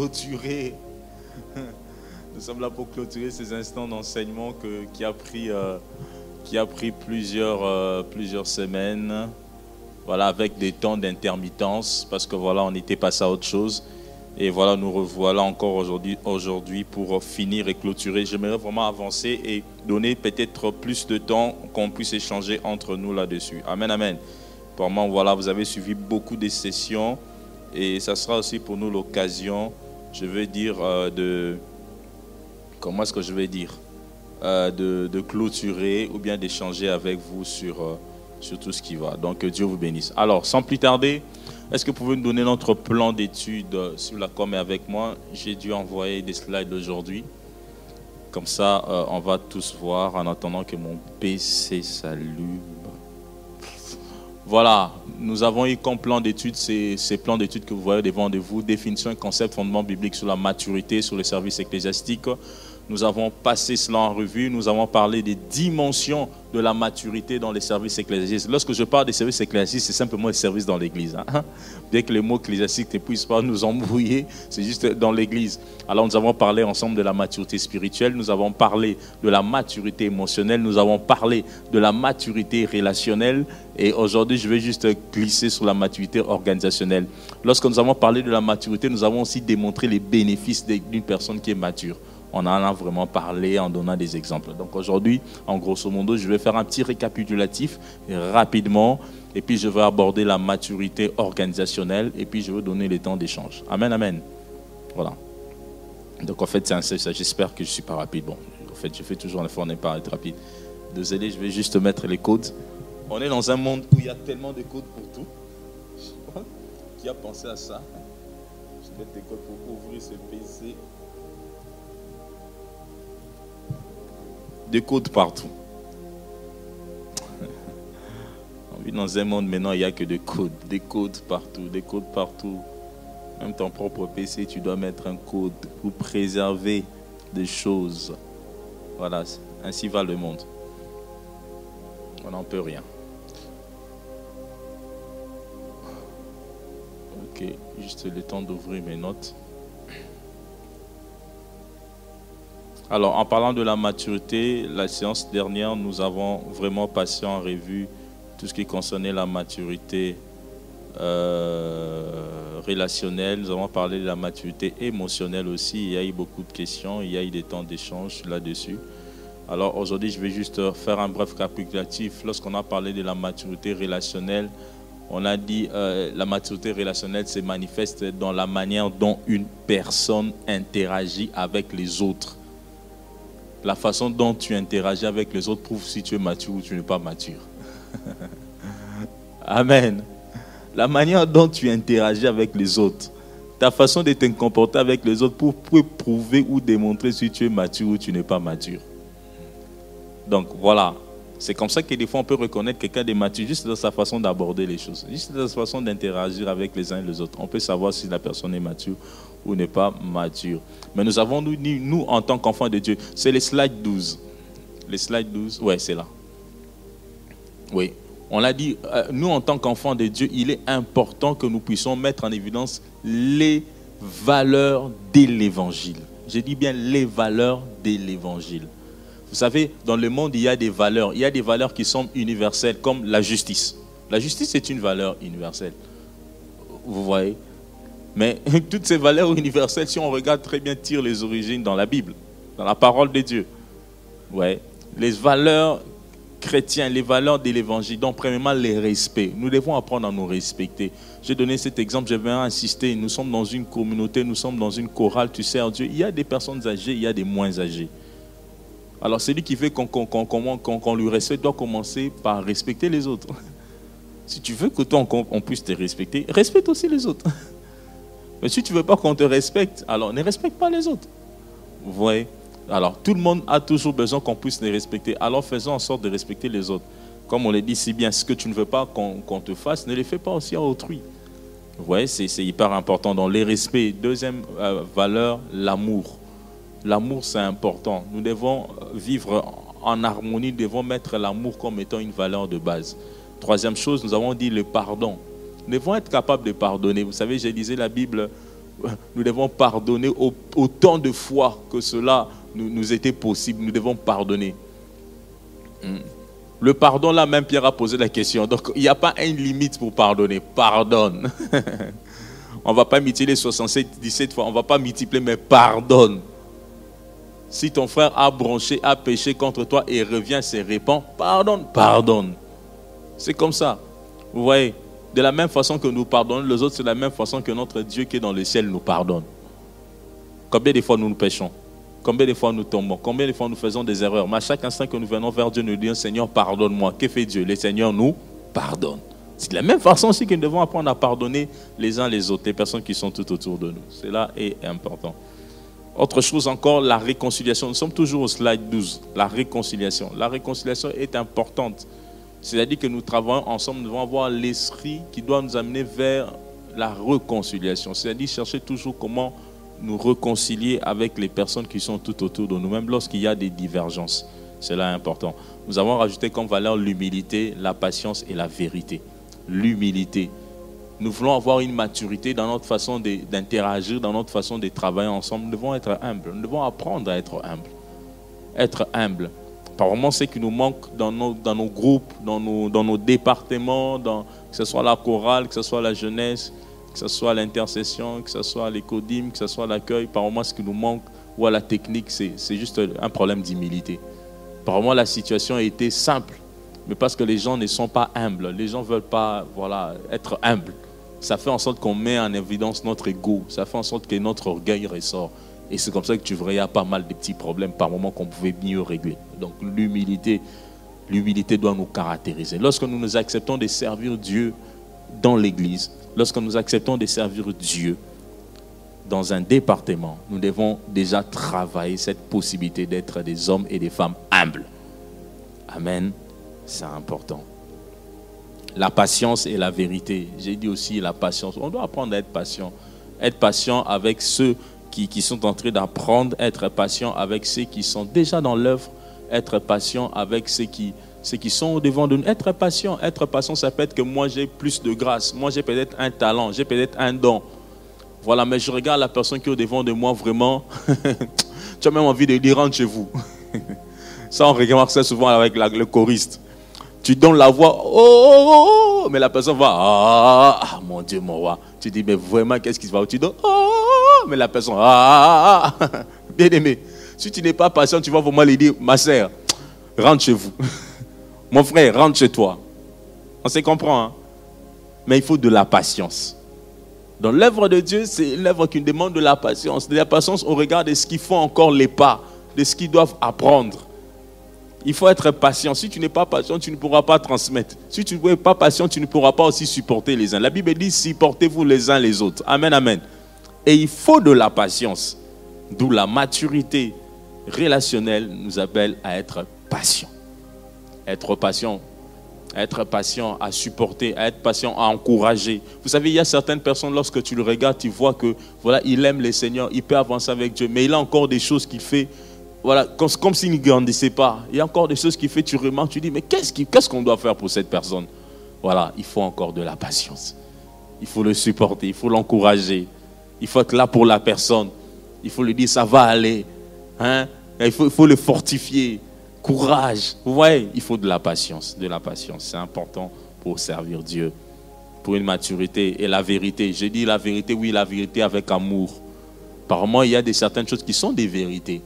clôturer. Nous sommes là pour clôturer ces instants d'enseignement qui a pris plusieurs semaines. Voilà, avec des temps d'intermittence, parce que voilà, on était passé à autre chose. Et voilà, nous revoilà encore aujourd'hui pour finir et clôturer. J'aimerais vraiment avancer et donner peut-être plus de temps qu'on puisse échanger entre nous là-dessus. Amen, amen. Pour moi, voilà, vous avez suivi beaucoup de sessions et ça sera aussi pour nous l'occasion, je veux dire, comment est-ce que je vais dire, de clôturer ou bien d'échanger avec vous sur tout ce qui va. Donc, Dieu vous bénisse. Alors, sans plus tarder, est-ce que vous pouvez nous donner notre plan d'études sur la com avec moi? J'ai dû envoyer des slides aujourd'hui. Comme ça, on va tous voir en attendant que mon PC s'allume. Voilà, nous avons eu comme plan d'études ces plans d'études que vous voyez devant de vous. Définition et concept, fondement biblique sur la maturité, sur les services ecclésiastiques. Nous avons passé cela en revue. Nous avons parlé des dimensions de la maturité dans les services ecclésiastiques. Lorsque je parle des services ecclésiastiques, c'est simplement les services dans l'église. Bien que les mots ecclésiastiques ne puissent pas nous embrouiller, c'est juste dans l'église. Alors nous avons parlé ensemble de la maturité spirituelle, nous avons parlé de la maturité émotionnelle, nous avons parlé de la maturité relationnelle et aujourd'hui je vais juste glisser sur la maturité organisationnelle. Lorsque nous avons parlé de la maturité, nous avons aussi démontré les bénéfices d'une personne qui est mature. On en a vraiment parlé en donnant des exemples. Donc aujourd'hui, en grosso modo, je vais faire un petit récapitulatif rapidement et puis je vais aborder la maturité organisationnelle et puis je vais donner les temps d'échange. Amen, amen. Voilà. Donc en fait, j'espère que je ne suis pas rapide. Bon, en fait, je fais toujours un effort, on n'est pas rapide. Désolé, je vais juste mettre les codes. On est dans un monde où il y a tellement de codes pour tout. Je sais pas qui a pensé à ça. Je vais mettre des codes pour ouvrir ce PC. Des codes partout. On vit dans un monde maintenant, il n'y a que des codes partout. Même ton propre PC, tu dois mettre un code pour préserver des choses. Voilà, ainsi va le monde. On n'en peut rien. Ok, juste le temps d'ouvrir mes notes. Alors, en parlant de la maturité, la séance dernière, nous avons vraiment passé en revue tout ce qui concernait la maturité relationnelle. Nous avons parlé de la maturité émotionnelle aussi. Il y a eu beaucoup de questions, il y a eu des temps d'échange là-dessus. Alors, aujourd'hui, je vais juste faire un bref récapitulatif. Lorsqu'on a parlé de la maturité relationnelle, on a dit la maturité relationnelle se manifeste dans la manière dont une personne interagit avec les autres. La façon dont tu interagis avec les autres prouve si tu es mature ou tu n'es pas mature. Amen. La manière dont tu interagis avec les autres, ta façon de te comporter avec les autres peut prouver ou démontrer si tu es mature ou tu n'es pas mature. Donc voilà, c'est comme ça que des fois on peut reconnaître quelqu'un de mature juste dans sa façon d'aborder les choses, juste dans sa façon d'interagir avec les uns et les autres. On peut savoir si la personne est mature ou n'est pas mature. Mais nous avons dit, nous en tant qu'enfants de Dieu, c'est les slides 12. Les slides 12, ouais, c'est là. Oui, on a dit, nous en tant qu'enfants de Dieu, il est important que nous puissions mettre en évidence les valeurs de l'évangile. Je dis bien les valeurs de l'évangile. Vous savez, dans le monde, il y a des valeurs qui sont universelles, comme la justice. La justice est une valeur universelle. Vous voyez? Mais toutes ces valeurs universelles, si on regarde très bien, tirent les origines dans la Bible, dans la parole de Dieu. Ouais. Les valeurs chrétiennes, les valeurs de l'évangile, donc premièrement les respects. Nous devons apprendre à nous respecter. J'ai donné cet exemple, je vais insister. Nous sommes dans une communauté, nous sommes dans une chorale, tu sers Dieu. Il y a des personnes âgées, il y a des moins âgées. Alors celui qui veut qu'on lui respecte doit commencer par respecter les autres. Si tu veux que toi on puisse te respecter, respecte aussi les autres. Mais si tu ne veux pas qu'on te respecte, alors ne respecte pas les autres. Vous voyez? Alors tout le monde a toujours besoin qu'on puisse les respecter. Alors faisons en sorte de respecter les autres. Comme on le dit si bien, ce que tu ne veux pas qu'on te fasse, ne le fais pas aussi à autrui. Vous voyez, c'est hyper important. Dans les respects, deuxième valeur, l'amour. L'amour, c'est important. Nous devons vivre en harmonie, nous devons mettre l'amour comme étant une valeur de base. Troisième chose, nous avons dit le pardon. Nous devons être capables de pardonner. Vous savez, j'ai lisé la Bible nous devons pardonner autant de fois que cela nous était possible. Nous devons pardonner. Le pardon, là, même Pierre a posé la question. Donc, il n'y a pas une limite pour pardonner. Pardonne. On ne va pas multiplier 67, 17 fois. On ne va pas multiplier, mais pardonne. Si ton frère a bronché, a péché contre toi et revient, se répand, pardonne, pardonne. C'est comme ça. Vous voyez, de la même façon que nous pardonnons les autres, c'est de la même façon que notre Dieu qui est dans le ciel nous pardonne. Combien de fois nous péchons? Combien de fois nous tombons? Combien de fois nous faisons des erreurs? Mais à chaque instant que nous venons vers Dieu, nous disons, Seigneur, pardonne-moi. Que fait Dieu? Le Seigneur nous pardonne. C'est de la même façon aussi que nous devons apprendre à pardonner les uns les autres, les personnes qui sont tout autour de nous. Cela est important. Autre chose encore, la réconciliation. Nous sommes toujours au slide 12. La réconciliation. La réconciliation est importante. C'est-à-dire que nous travaillons ensemble, nous devons avoir l'esprit qui doit nous amener vers la réconciliation. C'est-à-dire chercher toujours comment nous réconcilier avec les personnes qui sont tout autour de nous, même lorsqu'il y a des divergences. C'est là important. Nous avons rajouté comme valeur l'humilité, la patience et la vérité. L'humilité. Nous voulons avoir une maturité dans notre façon d'interagir, dans notre façon de travailler ensemble. Nous devons être humbles. Nous devons apprendre à être humbles. Être humble. Par moments, ce qui nous manque dans nos groupes, dans nos départements, que ce soit la chorale, que ce soit la jeunesse, que ce soit l'intercession, que ce soit l'écodim, que ce soit l'accueil, par moments, ce qui nous manque, ou à la technique, c'est juste un problème d'humilité. Par moments, la situation a été simple, mais parce que les gens ne sont pas humbles, les gens ne veulent pas être humbles. Ça fait en sorte qu'on met en évidence notre ego, ça fait en sorte que notre orgueil ressort. Et c'est comme ça que tu verrais, il y a pas mal de petits problèmes par moments qu'on pouvait mieux régler. Donc l'humilité doit nous caractériser. Lorsque nous acceptons de servir Dieu dans l'église, lorsque nous acceptons de servir Dieu dans un département, nous devons déjà travailler cette possibilité d'être des hommes et des femmes humbles. Amen. C'est important. La patience et la vérité. J'ai dit aussi la patience. On doit apprendre à être patient. Être patient avec ceux qui sont en train d'apprendre, être patient avec ceux qui sont déjà dans l'œuvre, être patient avec ceux qui sont au devant de nous. Être patient, ça peut être que moi j'ai plus de grâce, moi j'ai peut-être un talent, j'ai peut-être un don. Voilà, mais je regarde la personne qui est au devant de moi vraiment, tu as même envie de dire rentre chez vous. Ça on remarque ça souvent avec le choriste. Tu donnes la voix, oh, oh, oh, mais la personne va, ah, mon Dieu, mon roi. Tu dis, mais vraiment, qu'est-ce qui se passe? Tu donnes, oh, mais la personne, ah, bien aimé. Si tu n'es pas patient, tu vas vraiment lui dire, ma sœur, rentre chez vous. Mon frère, rentre chez toi. On se comprend, hein? Mais il faut de la patience. Dans l'œuvre de Dieu, c'est l'œuvre qui demande de la patience. De la patience au regard de ce qu'ils font encore les pas, de ce qu'ils doivent apprendre. Il faut être patient. Si tu n'es pas patient, tu ne pourras pas transmettre. Si tu n'es pas patient, tu ne pourras pas aussi supporter les uns. La Bible dit, supportez-vous les uns les autres. Amen, amen. Et il faut de la patience. D'où la maturité relationnelle nous appelle à être patient. Être patient. Être patient, à supporter, à être patient, à encourager. Vous savez, il y a certaines personnes, lorsque tu le regardes, tu vois que il aime le Seigneur, il peut avancer avec Dieu, mais il a encore des choses qu'il fait. Voilà, comme s'il ne grandissait pas. Il y a encore des choses qu'il fait, tu remarques, tu dis, mais qu'est-ce qu'on doit faire pour cette personne? Voilà, il faut encore de la patience. Il faut le supporter, il faut l'encourager. Il faut être là pour la personne. Il faut lui dire, ça va aller. Hein? Il faut le fortifier. Courage. Vous voyez, il faut de la patience. De la patience, c'est important pour servir Dieu. Pour une maturité et la vérité. J'ai dit la vérité, oui, la vérité avec amour. Apparemment, il y a certaines choses qui sont des vérités.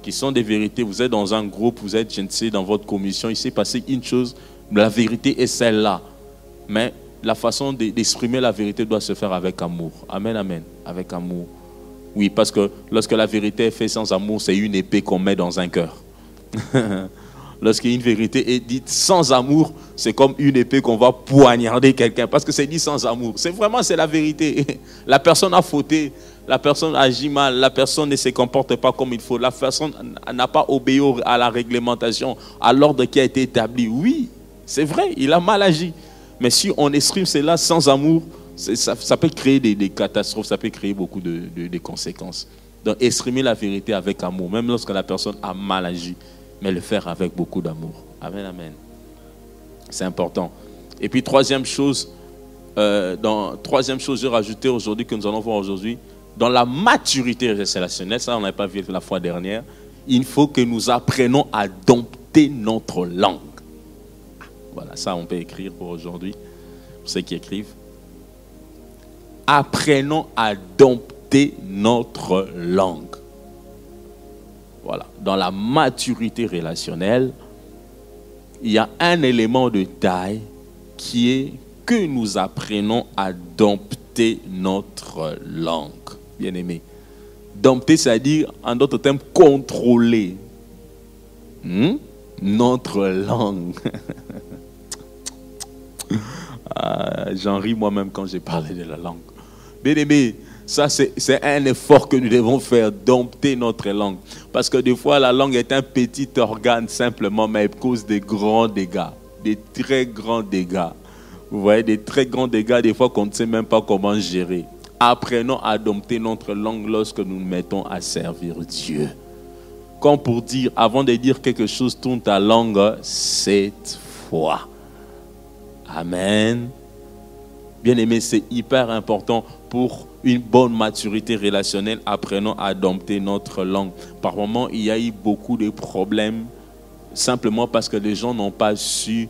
Qui sont des vérités. Vous êtes dans un groupe, vous êtes, je ne sais, dans votre commission, il s'est passé une chose, la vérité est celle-là. Mais la façon d'exprimer la vérité doit se faire avec amour. Amen, amen. Avec amour. Oui, parce que lorsque la vérité est faite sans amour, c'est une épée qu'on met dans un cœur. Lorsqu'une vérité est dite sans amour, c'est comme une épée qu'on va poignarder quelqu'un. Parce que c'est dit sans amour. C'est la vérité. La personne a fauté. La personne agit mal, la personne ne se comporte pas comme il faut, la personne n'a pas obéi à la réglementation, à l'ordre qui a été établi. Oui, c'est vrai, il a mal agi. Mais si on exprime cela sans amour, ça peut créer des catastrophes, ça peut créer beaucoup de conséquences. Donc exprimer la vérité avec amour, même lorsque la personne a mal agi, mais le faire avec beaucoup d'amour. Amen, amen. C'est important. Et puis troisième chose, troisième chose, j'ai rajouté aujourd'hui, que nous allons voir aujourd'hui, dans la maturité relationnelle, ça on n'avait pas vu la fois dernière, il faut que nous apprenions à dompter notre langue. Voilà, ça on peut écrire pour aujourd'hui, pour ceux qui écrivent. Apprenons à dompter notre langue. Voilà, dans la maturité relationnelle, il y a un élément de taille qui est que nous apprenons à dompter notre langue. Bien aimé. Dompter, c'est-à-dire, en d'autres termes, contrôler notre langue. J'en ris moi-même quand j'ai parlé de la langue. Bien aimé, ça c'est un effort que nous devons faire, dompter notre langue. Parce que des fois, la langue est un petit organe simplement, mais elle cause des grands dégâts, des très grands dégâts. Vous voyez, des très grands dégâts, des fois qu'on ne sait même pas comment gérer. Apprenons à dompter notre langue lorsque nous nous mettons à servir Dieu. Comme pour dire, avant de dire quelque chose, tourne ta langue cette fois. Amen. Bien aimé, c'est hyper important pour une bonne maturité relationnelle. Apprenons à dompter notre langue. Par moments, il y a eu beaucoup de problèmes simplement parce que les gens n'ont pas su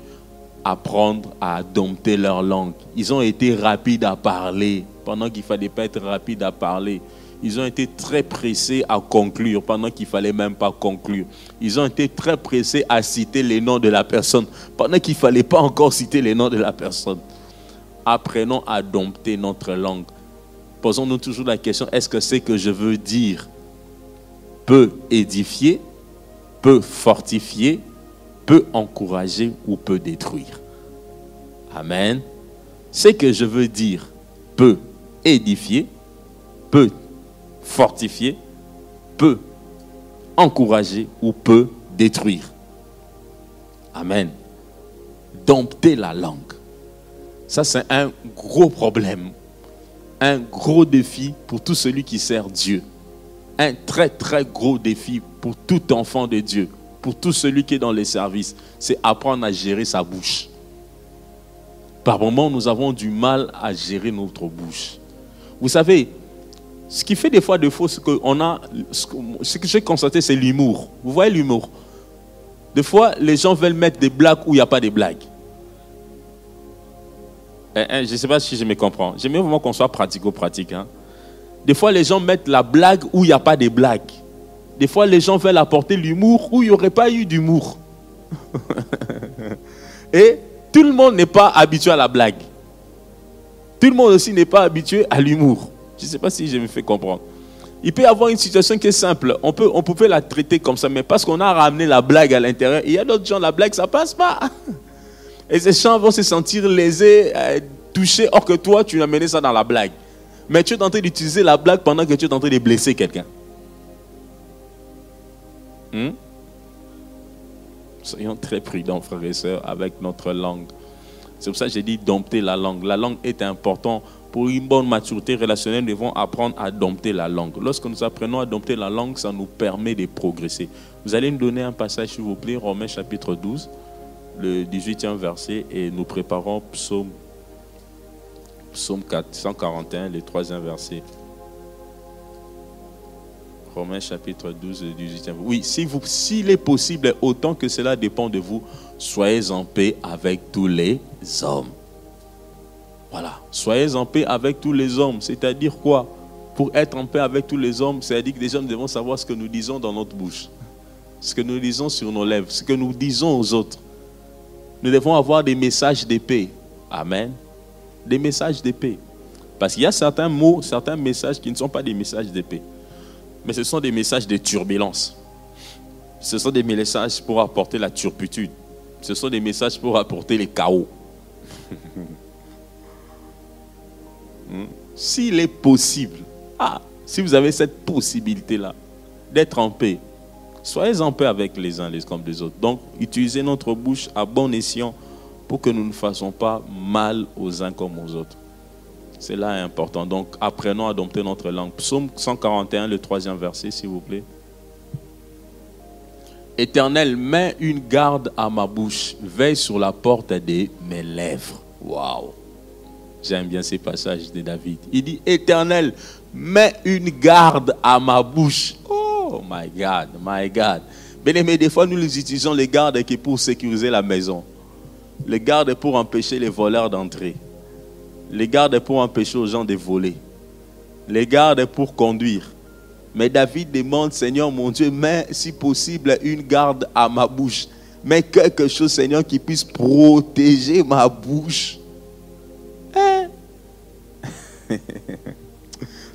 apprendre à dompter leur langue. Ils ont été rapides à parler pendant qu'il ne fallait pas être rapide à parler. Ils ont été très pressés à conclure pendant qu'il ne fallait même pas conclure. Ils ont été très pressés à citer les noms de la personne pendant qu'il ne fallait pas encore citer les noms de la personne. Apprenons à dompter notre langue. Posons-nous toujours la question, est-ce que ce que je veux dire peut édifier, peut fortifier, peut encourager ou peut détruire? Amen. Ce que je veux dire peut édifier, peut fortifier, peut encourager ou peut détruire. Amen. Dompter la langue. Ça, c'est un gros problème. Un gros défi pour tout celui qui sert Dieu. Un très, très gros défi pour tout enfant de Dieu. Pour tout celui qui est dans les services. C'est apprendre à gérer sa bouche. Par moments, nous avons du mal à gérer notre bouche. Vous savez, ce qui fait des fois défaut, c'est qu'on a, ce que j'ai constaté, c'est l'humour. Vous voyez l'humour? Des fois, les gens veulent mettre des blagues où il n'y a pas de blagues. Je ne sais pas si je me comprends. J'aimerais vraiment qu'on soit pratico-pratique. Des fois, les gens mettent la blague où il n'y a pas de blague. Des fois, les gens veulent apporter l'humour où il n'y aurait pas eu d'humour. Et tout le monde n'est pas habitué à la blague. Tout le monde aussi n'est pas habitué à l'humour. Je ne sais pas si je me fais comprendre. Il peut y avoir une situation qui est simple. On peut la traiter comme ça, mais parce qu'on a ramené la blague à l'intérieur, il y a d'autres gens, la blague, ça ne passe pas. Et ces gens vont se sentir lésés, touchés, or que toi, tu as mené ça dans la blague. Mais tu es en train d'utiliser la blague pendant que tu es en train de blesser quelqu'un. Soyons très prudents, frères et sœurs, avec notre langue. C'est pour ça que j'ai dit dompter la langue. La langue est importante. Pour une bonne maturité relationnelle, nous devons apprendre à dompter la langue. Lorsque nous apprenons à dompter la langue, ça nous permet de progresser. Vous allez nous donner un passage, s'il vous plaît, Romains chapitre 12, le 18e verset, et nous préparons Psaume 441, le 3e verset. Romains chapitre 12, le 18e. Oui, s'il est possible, autant que cela dépend de vous, soyez en paix avec tous les hommes. Voilà, soyez en paix avec tous les hommes. C'est-à-dire quoi? Pour être en paix avec tous les hommes, c'est-à-dire que déjà nous devons savoir ce que nous disons dans notre bouche, ce que nous disons sur nos lèvres, ce que nous disons aux autres. Nous devons avoir des messages de paix. Amen. Des messages de paix. Parce qu'il y a certains mots, certains messages qui ne sont pas des messages de paix, mais ce sont des messages de turbulence. Ce sont des messages pour apporter la turpitude. Ce sont des messages pour apporter le chaos. S'il est possible, si vous avez cette possibilité-là d'être en paix, soyez en paix avec les uns comme les autres. Donc, utilisez notre bouche à bon escient pour que nous ne fassions pas mal aux uns comme aux autres. C'est là important. Donc, apprenons à dompter notre langue. Psaume 141, le 3e verset, s'il vous plaît. Éternel, mets une garde à ma bouche, veille sur la porte de mes lèvres. Waouh! J'aime bien ces passages de David. Il dit, Éternel, mets une garde à ma bouche. Oh my God, my God. Bien-aimés, des fois nous utilisons les gardes qui pour sécuriser la maison. Les gardes pour empêcher les voleurs d'entrer. Les gardes pour empêcher aux gens de voler. Les gardes pour conduire. Mais David demande, Seigneur mon Dieu, mets si possible une garde à ma bouche. Mets quelque chose, Seigneur, qui puisse protéger ma bouche.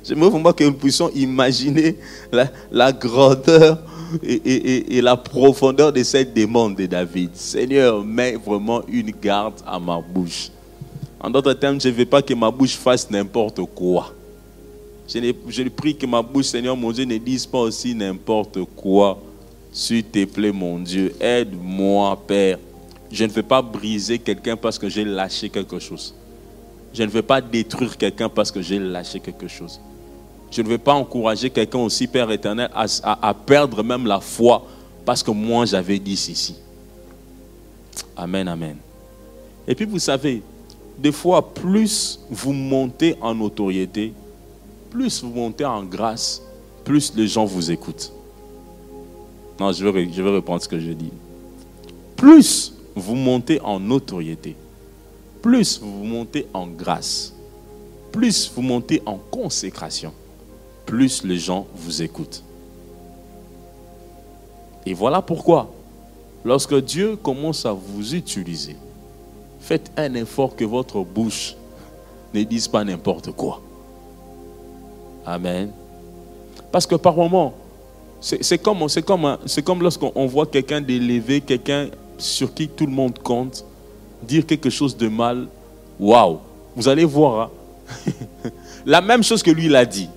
J'aimerais vraiment que nous puissions imaginer la grandeur et la profondeur de cette demande de David. Seigneur, mets vraiment une garde à ma bouche. En d'autres termes, je ne veux pas que ma bouche fasse n'importe quoi. Je prie que ma bouche, Seigneur mon Dieu, ne dise pas aussi n'importe quoi. S'il te plaît, mon Dieu, aide-moi, Père. Je ne veux pas briser quelqu'un parce que j'ai lâché quelque chose. Je ne veux pas détruire quelqu'un parce que j'ai lâché quelque chose. Je ne veux pas encourager quelqu'un aussi, Père éternel, à perdre même la foi parce que moi, j'avais dit ceci. Amen, amen. Et puis, vous savez, des fois, plus vous montez en notoriété, plus vous montez en grâce, plus les gens vous écoutent. Non, je vais reprendre ce que je dis. Plus vous montez en notoriété, plus vous montez en grâce, plus vous montez en consécration, plus les gens vous écoutent. Et voilà pourquoi, lorsque Dieu commence à vous utiliser, faites un effort que votre bouche ne dise pas n'importe quoi. Amen. Parce que par moments, c'est comme lorsqu'on voit quelqu'un d'élevé, quelqu'un sur qui tout le monde compte, dire quelque chose de mal. Waouh! Vous allez voir, hein? La même chose que lui l'a dit.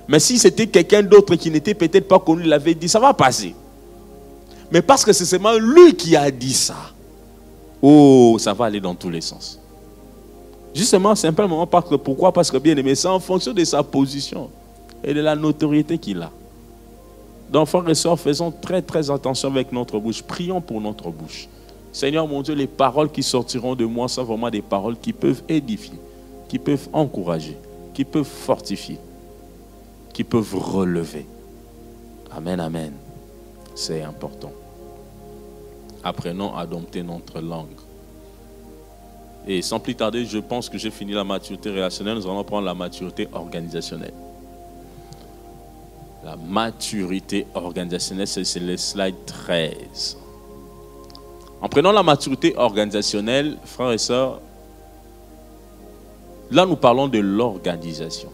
Mais si c'était quelqu'un d'autre qui n'était peut-être pas connu, il l'avait dit, ça va passer. Mais parce que c'est seulement lui qui a dit ça, oh, ça va aller dans tous les sens. Justement, simplement, pourquoi? Parce que bien aimé, c'est en fonction de sa position et de la notoriété qu'il a. Donc, frères et sœurs, faisons très très attention avec notre bouche. Prions pour notre bouche. Seigneur mon Dieu, les paroles qui sortiront de moi sont vraiment des paroles qui peuvent édifier, qui peuvent encourager, qui peuvent fortifier, qui peuvent relever. Amen, amen. C'est important. Apprenons à dompter notre langue. Et sans plus tarder, je pense que j'ai fini la maturité relationnelle. Nous allons prendre la maturité organisationnelle. La maturité organisationnelle, c'est le slide 13. En prenant la maturité organisationnelle, frères et sœurs, là nous parlons de l'organisation.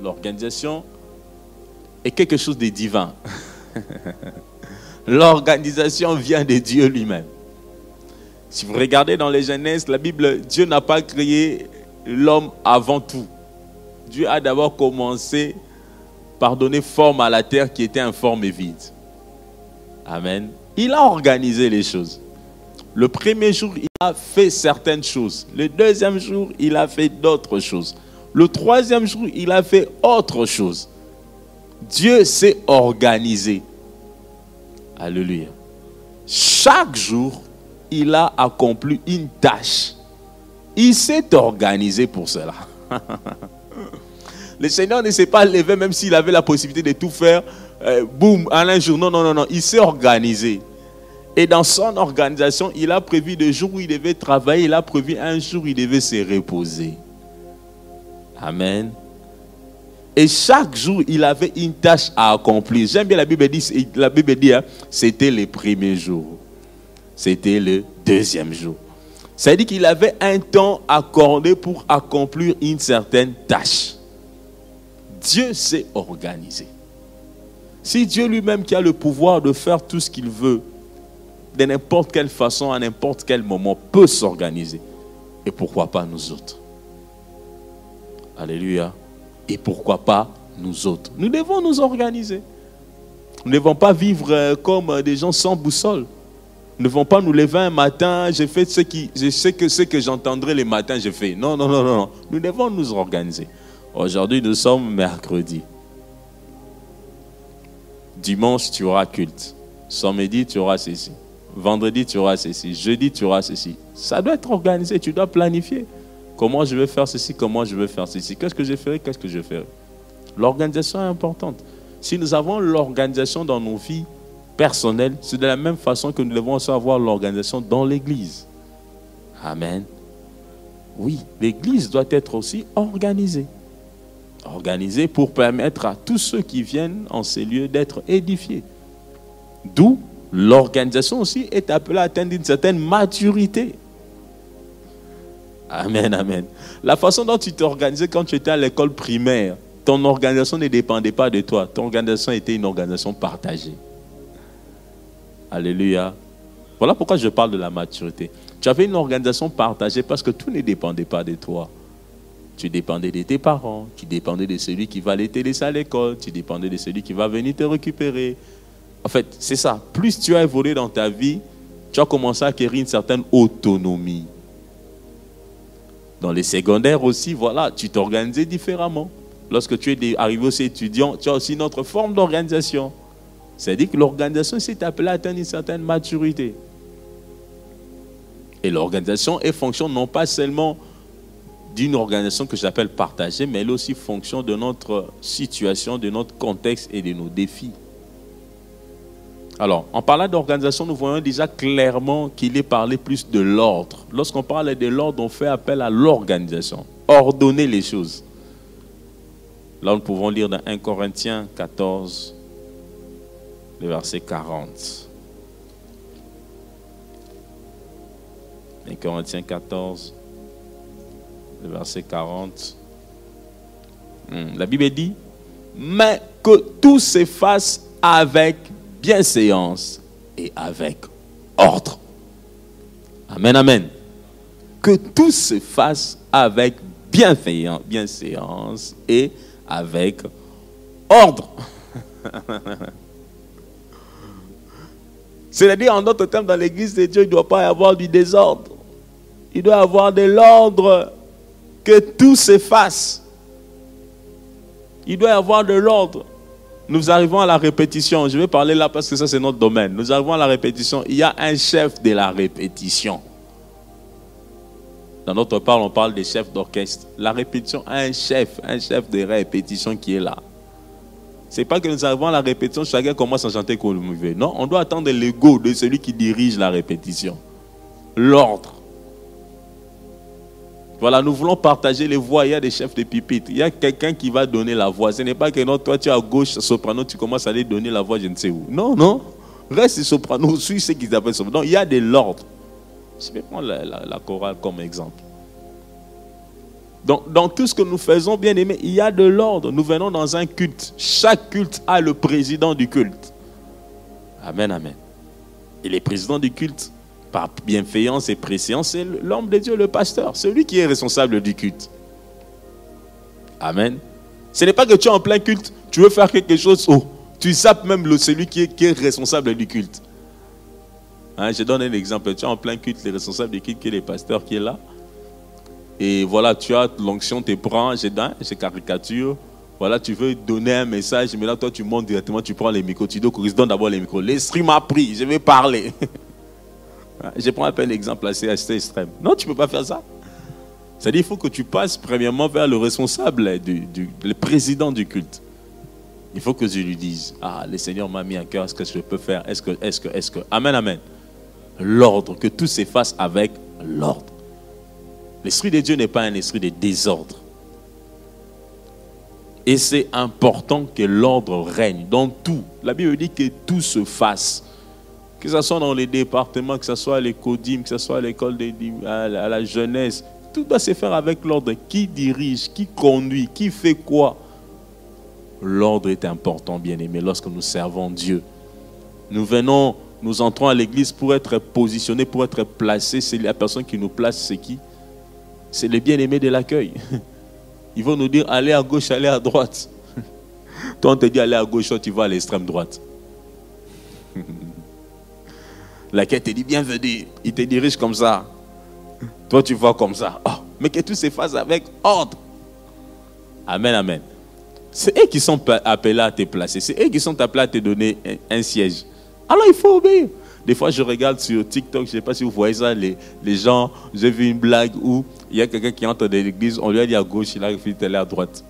L'organisation est quelque chose de divin. L'organisation vient de Dieu lui-même. Si vous regardez dans les Genèse, la Bible, Dieu n'a pas créé l'homme avant tout. Dieu a d'abord commencé par donner forme à la terre qui était informe et vide. Amen. Il a organisé les choses. Le premier jour, il a fait certaines choses. Le deuxième jour, il a fait d'autres choses. Le troisième jour, il a fait autre chose. Dieu s'est organisé. Alléluia. Chaque jour, il a accompli une tâche. Il s'est organisé pour cela. Le Seigneur ne s'est pas levé même s'il avait la possibilité de tout faire. Boum, en un jour. Non, non, non, non. Il s'est organisé. Et dans son organisation, il a prévu des jours où il devait travailler. Il a prévu un jour où il devait se reposer. Amen. Et chaque jour, il avait une tâche à accomplir. J'aime bien la Bible dit, hein, c'était le premier jour. C'était le deuxième jour. C'est-à-dire qu'il avait un temps accordé pour accomplir une certaine tâche. Dieu s'est organisé. Si Dieu lui-même qui a le pouvoir de faire tout ce qu'il veut, de n'importe quelle façon, à n'importe quel moment, peut s'organiser. Et pourquoi pas nous autres? Alléluia. Et pourquoi pas nous autres? Nous devons nous organiser. Nous ne devons pas vivre comme des gens sans boussole. Nous ne devons pas nous lever un matin, je fais ce que j'entendrai le matin, je fais. Non, non, non, non. Nous devons nous organiser. Aujourd'hui, nous sommes mercredi. Dimanche, tu auras culte. Samedi, tu auras ceci. Vendredi, tu auras ceci. Jeudi, tu auras ceci. Ça doit être organisé, tu dois planifier. Comment je vais faire ceci, comment je vais faire ceci. Qu'est-ce que je ferai, qu'est-ce que je ferai. L'organisation est importante. Si nous avons l'organisation dans nos vies personnelles, c'est de la même façon que nous devons aussi avoir l'organisation dans l'Église. Amen. Oui, l'Église doit être aussi organisée. Organisée pour permettre à tous ceux qui viennent en ces lieux d'être édifiés. D'où l'organisation aussi est appelée à atteindre une certaine maturité. Amen, amen. La façon dont tu t'organisais quand tu étais à l'école primaire, ton organisation ne dépendait pas de toi. Ton organisation était une organisation partagée. Alléluia. Voilà pourquoi je parle de la maturité. Tu avais une organisation partagée parce que tout ne dépendait pas de toi. Tu dépendais de tes parents, tu dépendais de celui qui va aller te laisser à l'école, tu dépendais de celui qui va venir te récupérer. En fait, c'est ça. Plus tu as évolué dans ta vie, tu as commencé à acquérir une certaine autonomie. Dans les secondaires aussi, voilà, tu t'organisais différemment. Lorsque tu es arrivé aussi étudiant, tu as aussi une autre forme d'organisation. C'est-à-dire que l'organisation s'est appelée à atteindre une certaine maturité. Et l'organisation est fonction non pas seulement d'une organisation que j'appelle partagée, mais elle est aussi fonction de notre situation, de notre contexte et de nos défis. Alors, en parlant d'organisation, nous voyons déjà clairement qu'il est parlé plus de l'ordre. Lorsqu'on parle de l'ordre, on fait appel à l'organisation. Ordonner les choses. Là, nous pouvons lire dans 1 Corinthiens 14, le verset 40. 1 Corinthiens 14, le verset 40. La Bible dit, mais que tout se fasse avec bienséance et avec ordre. Amen, amen. Que tout se fasse avec bienséance et avec ordre. C'est-à-dire, en d'autres termes, dans l'église de Dieu, il ne doit pas y avoir du désordre. Il doit y avoir de l'ordre. Que tout se fasse. Il doit y avoir de l'ordre. Nous arrivons à la répétition. Je vais parler là parce que ça, c'est notre domaine. Nous arrivons à la répétition. Il y a un chef de la répétition. Dans notre parole, on parle des chefs d'orchestre. La répétition a un chef de répétition qui est là. Ce n'est pas que nous arrivons à la répétition, chacun commence à chanter comme il veut. Non, on doit attendre l'ego de celui qui dirige la répétition. L'ordre. Voilà, nous voulons partager les voix. Il y a des chefs de pupitre. Il y a quelqu'un qui va donner la voix. Ce n'est pas que non, toi tu es à gauche, soprano, tu commences à aller donner la voix je ne sais où. Non, non. Reste soprano, suis ce qu'ils appellent soprano. Non, il y a de l'ordre. Je vais prendre la chorale comme exemple. Donc, dans tout ce que nous faisons, bien aimé, il y a de l'ordre. Nous venons dans un culte. Chaque culte a le président du culte. Amen, amen. Et les présidents du culte, par bienfaisance et préséance, c'est l'homme de Dieu, le pasteur, celui qui est responsable du culte. Amen. Ce n'est pas que tu es en plein culte, tu veux faire quelque chose, tu zappes même celui qui est responsable du culte. Hein, je donne un exemple. Tu es en plein culte, le responsable du culte qui est le pasteur qui est là. Et voilà, tu as l'onction, te prend, je caricature. Voilà, tu veux donner un message, mais là, toi, tu montes directement, tu prends les micros, tu donnes d'abord les micros. L'esprit m'a pris, je vais parler. Je prends un peu l'exemple assez extrême. Non, tu ne peux pas faire ça. C'est-à-dire qu'il faut que tu passes premièrement vers le responsable, le président du culte. Il faut que je lui dise, le Seigneur m'a mis à cœur, est-ce que je peux faire, est-ce que. Amen, amen. L'ordre, que tout s'efface avec l'ordre. L'esprit de Dieu n'est pas un esprit de désordre. Et c'est important que l'ordre règne dans tout. La Bible dit que tout se fasse. Que ce soit dans les départements, que ce soit à l'écodime, que ce soit à l'école à la jeunesse. Tout doit se faire avec l'ordre. Qui dirige, qui conduit, qui fait quoi. L'ordre est important, bien-aimé, lorsque nous servons Dieu. Nous entrons à l'église pour être positionnés, pour être placés. C'est la personne qui nous place, c'est qui? C'est le bien-aimé de l'accueil. Ils vont nous dire, allez à gauche, allez à droite. Toi, on te dit, allez à gauche, toi, tu vas à l'extrême droite. L'accueil te dit, bienvenue. Il te dirige comme ça. Toi, tu vas comme ça. Mais que tout se fasse avec ordre. Amen, amen. C'est eux qui sont appelés à te placer. C'est eux qui sont appelés à te donner un siège. Alors, il faut obéir. Des fois, je regarde sur TikTok, je ne sais pas si vous voyez ça, les gens, j'ai vu une blague où il y a quelqu'un qui entre dans l'église, on lui a dit à gauche, il a fait aller à droite.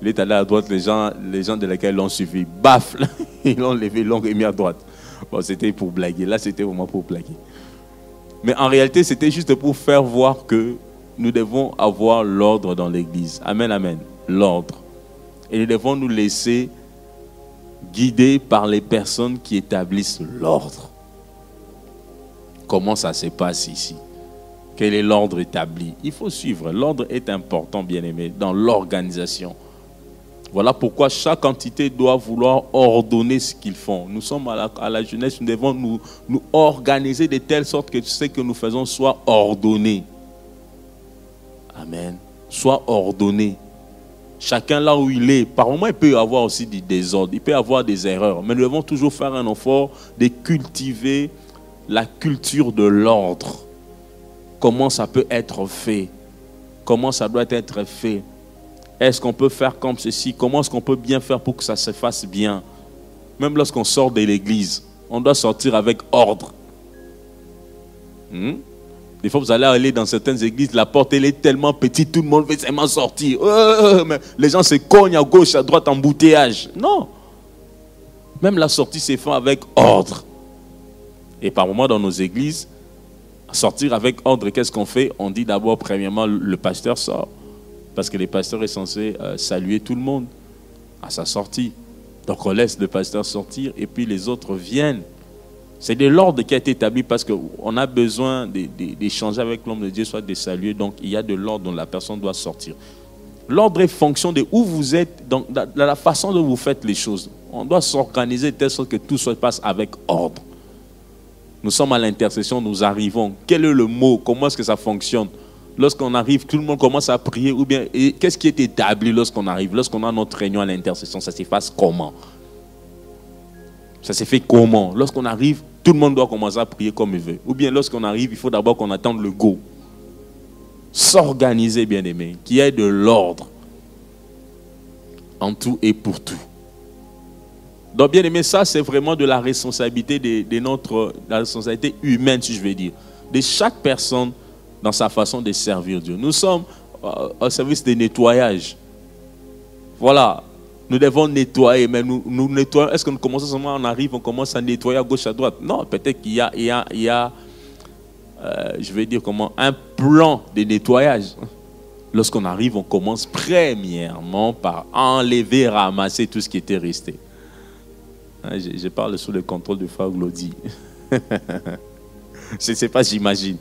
Il est allé à droite, les gens de laquelle l'ont suivi, baf, ils l'ont levé, ils l'ont remis à droite. Bon, c'était pour blaguer, là c'était vraiment pour blaguer. Mais en réalité, c'était juste pour faire voir que nous devons avoir l'ordre dans l'église. Amen, amen. L'ordre. Et nous devons nous laisser guider par les personnes qui établissent l'ordre. Comment ça se passe ici? Quel est l'ordre établi? Il faut suivre. L'ordre est important, bien-aimé, dans l'organisation. Voilà pourquoi chaque entité doit vouloir ordonner ce qu'ils font. Nous sommes à la jeunesse, nous devons nous organiser de telle sorte que ce que nous faisons soit ordonné. Amen. Soit ordonné. Chacun là où il est, par moment il peut y avoir aussi des désordres, il peut y avoir des erreurs, mais nous devons toujours faire un effort de cultiver la culture de l'ordre. Comment ça peut être fait? Comment ça doit être fait? Est-ce qu'on peut faire comme ceci? Comment est-ce qu'on peut bien faire pour que ça se fasse bien? Même lorsqu'on sort de l'église, on doit sortir avec ordre. Des fois, vous allez aller dans certaines églises, la porte elle est tellement petite, tout le monde veut seulement sortir. Mais les gens se cognent à gauche, à droite, embouteillage. Non. Même la sortie se fait avec ordre. Et par moments, dans nos églises, sortir avec ordre, qu'est-ce qu'on fait? On dit d'abord, premièrement, le pasteur sort. Parce que le pasteur est censé saluer tout le monde à sa sortie. Donc on laisse le pasteur sortir et puis les autres viennent. C'est de l'ordre qui a été établi parce qu'on a besoin d'échanger avec l'homme de Dieu, soit de saluer. Donc il y a de l'ordre dont la personne doit sortir. L'ordre est fonction de où vous êtes, dans la façon dont vous faites les choses. On doit s'organiser de telle sorte que tout se passe avec ordre. Nous sommes à l'intercession, nous arrivons. Quel est le mot? Comment est-ce que ça fonctionne? Lorsqu'on arrive, tout le monde commence à prier. Ou bien, qu'est-ce qui est établi lorsqu'on arrive? Lorsqu'on a notre réunion à l'intercession, ça se passe comment? Ça se fait comment? Lorsqu'on arrive, tout le monde doit commencer à prier comme il veut. Ou bien lorsqu'on arrive, il faut d'abord qu'on attende le go. S'organiser, bien aimé, qu'il y ait de l'ordre en tout et pour tout. Donc, bien aimé, ça c'est vraiment de la responsabilité de la responsabilité humaine, si je veux dire, de chaque personne dans sa façon de servir Dieu. Nous sommes au service de nettoyage. Voilà, nous devons nettoyer, mais nous nettoyons. Est-ce que nous commençons seulement, on arrive, on commence à nettoyer à gauche, à droite? Non, peut-être qu'il y a je vais dire comment, un plan de nettoyage. Lorsqu'on arrive, on commence premièrement par enlever, ramasser tout ce qui était resté. Je parle sous le contrôle de Frère Glody. Je ne sais pas, j'imagine.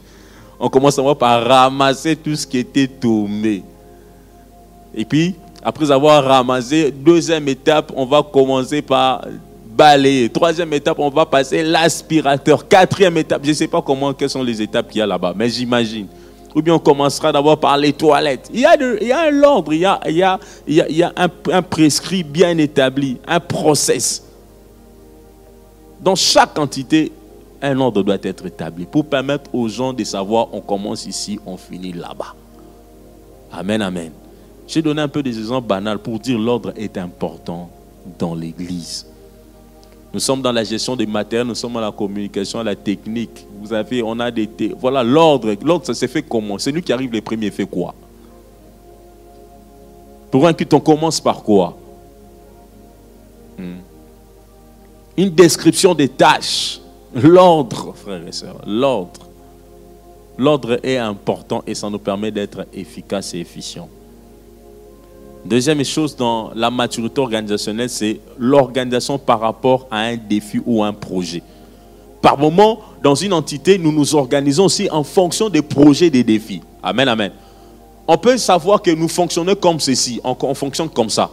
On commence par ramasser tout ce qui était tombé. Et puis, après avoir ramassé, deuxième étape, on va commencer par balayer. Troisième étape, on va passer l'aspirateur. Quatrième étape, je ne sais pas quelles sont les étapes qu'il y a là-bas, mais j'imagine. Ou bien on commencera d'abord par les toilettes. Il y a un ordre, il y a un prescrit bien établi, un process. Dans chaque entité, un ordre doit être établi pour permettre aux gens de savoir on commence ici, on finit là-bas. Amen, amen. J'ai donné un peu des exemples banals pour dire l'ordre est important dans l'église. Nous sommes dans la gestion des matériels, nous sommes dans la communication, la technique. Vous savez, on a voilà l'ordre. L'ordre, ça s'est fait comment? C'est lui qui arrive les premiers, fait quoi? Pour un culte, on commence par quoi? Une description des tâches. L'ordre, frères et sœurs, l'ordre. L'ordre est important et ça nous permet d'être efficaces et efficients. Deuxième chose dans la maturité organisationnelle, c'est l'organisation par rapport à un défi ou un projet. Par moment, dans une entité, nous nous organisons aussi en fonction des projets et des défis. Amen, amen. On peut savoir que nous fonctionnons comme ceci, on fonctionne comme ça.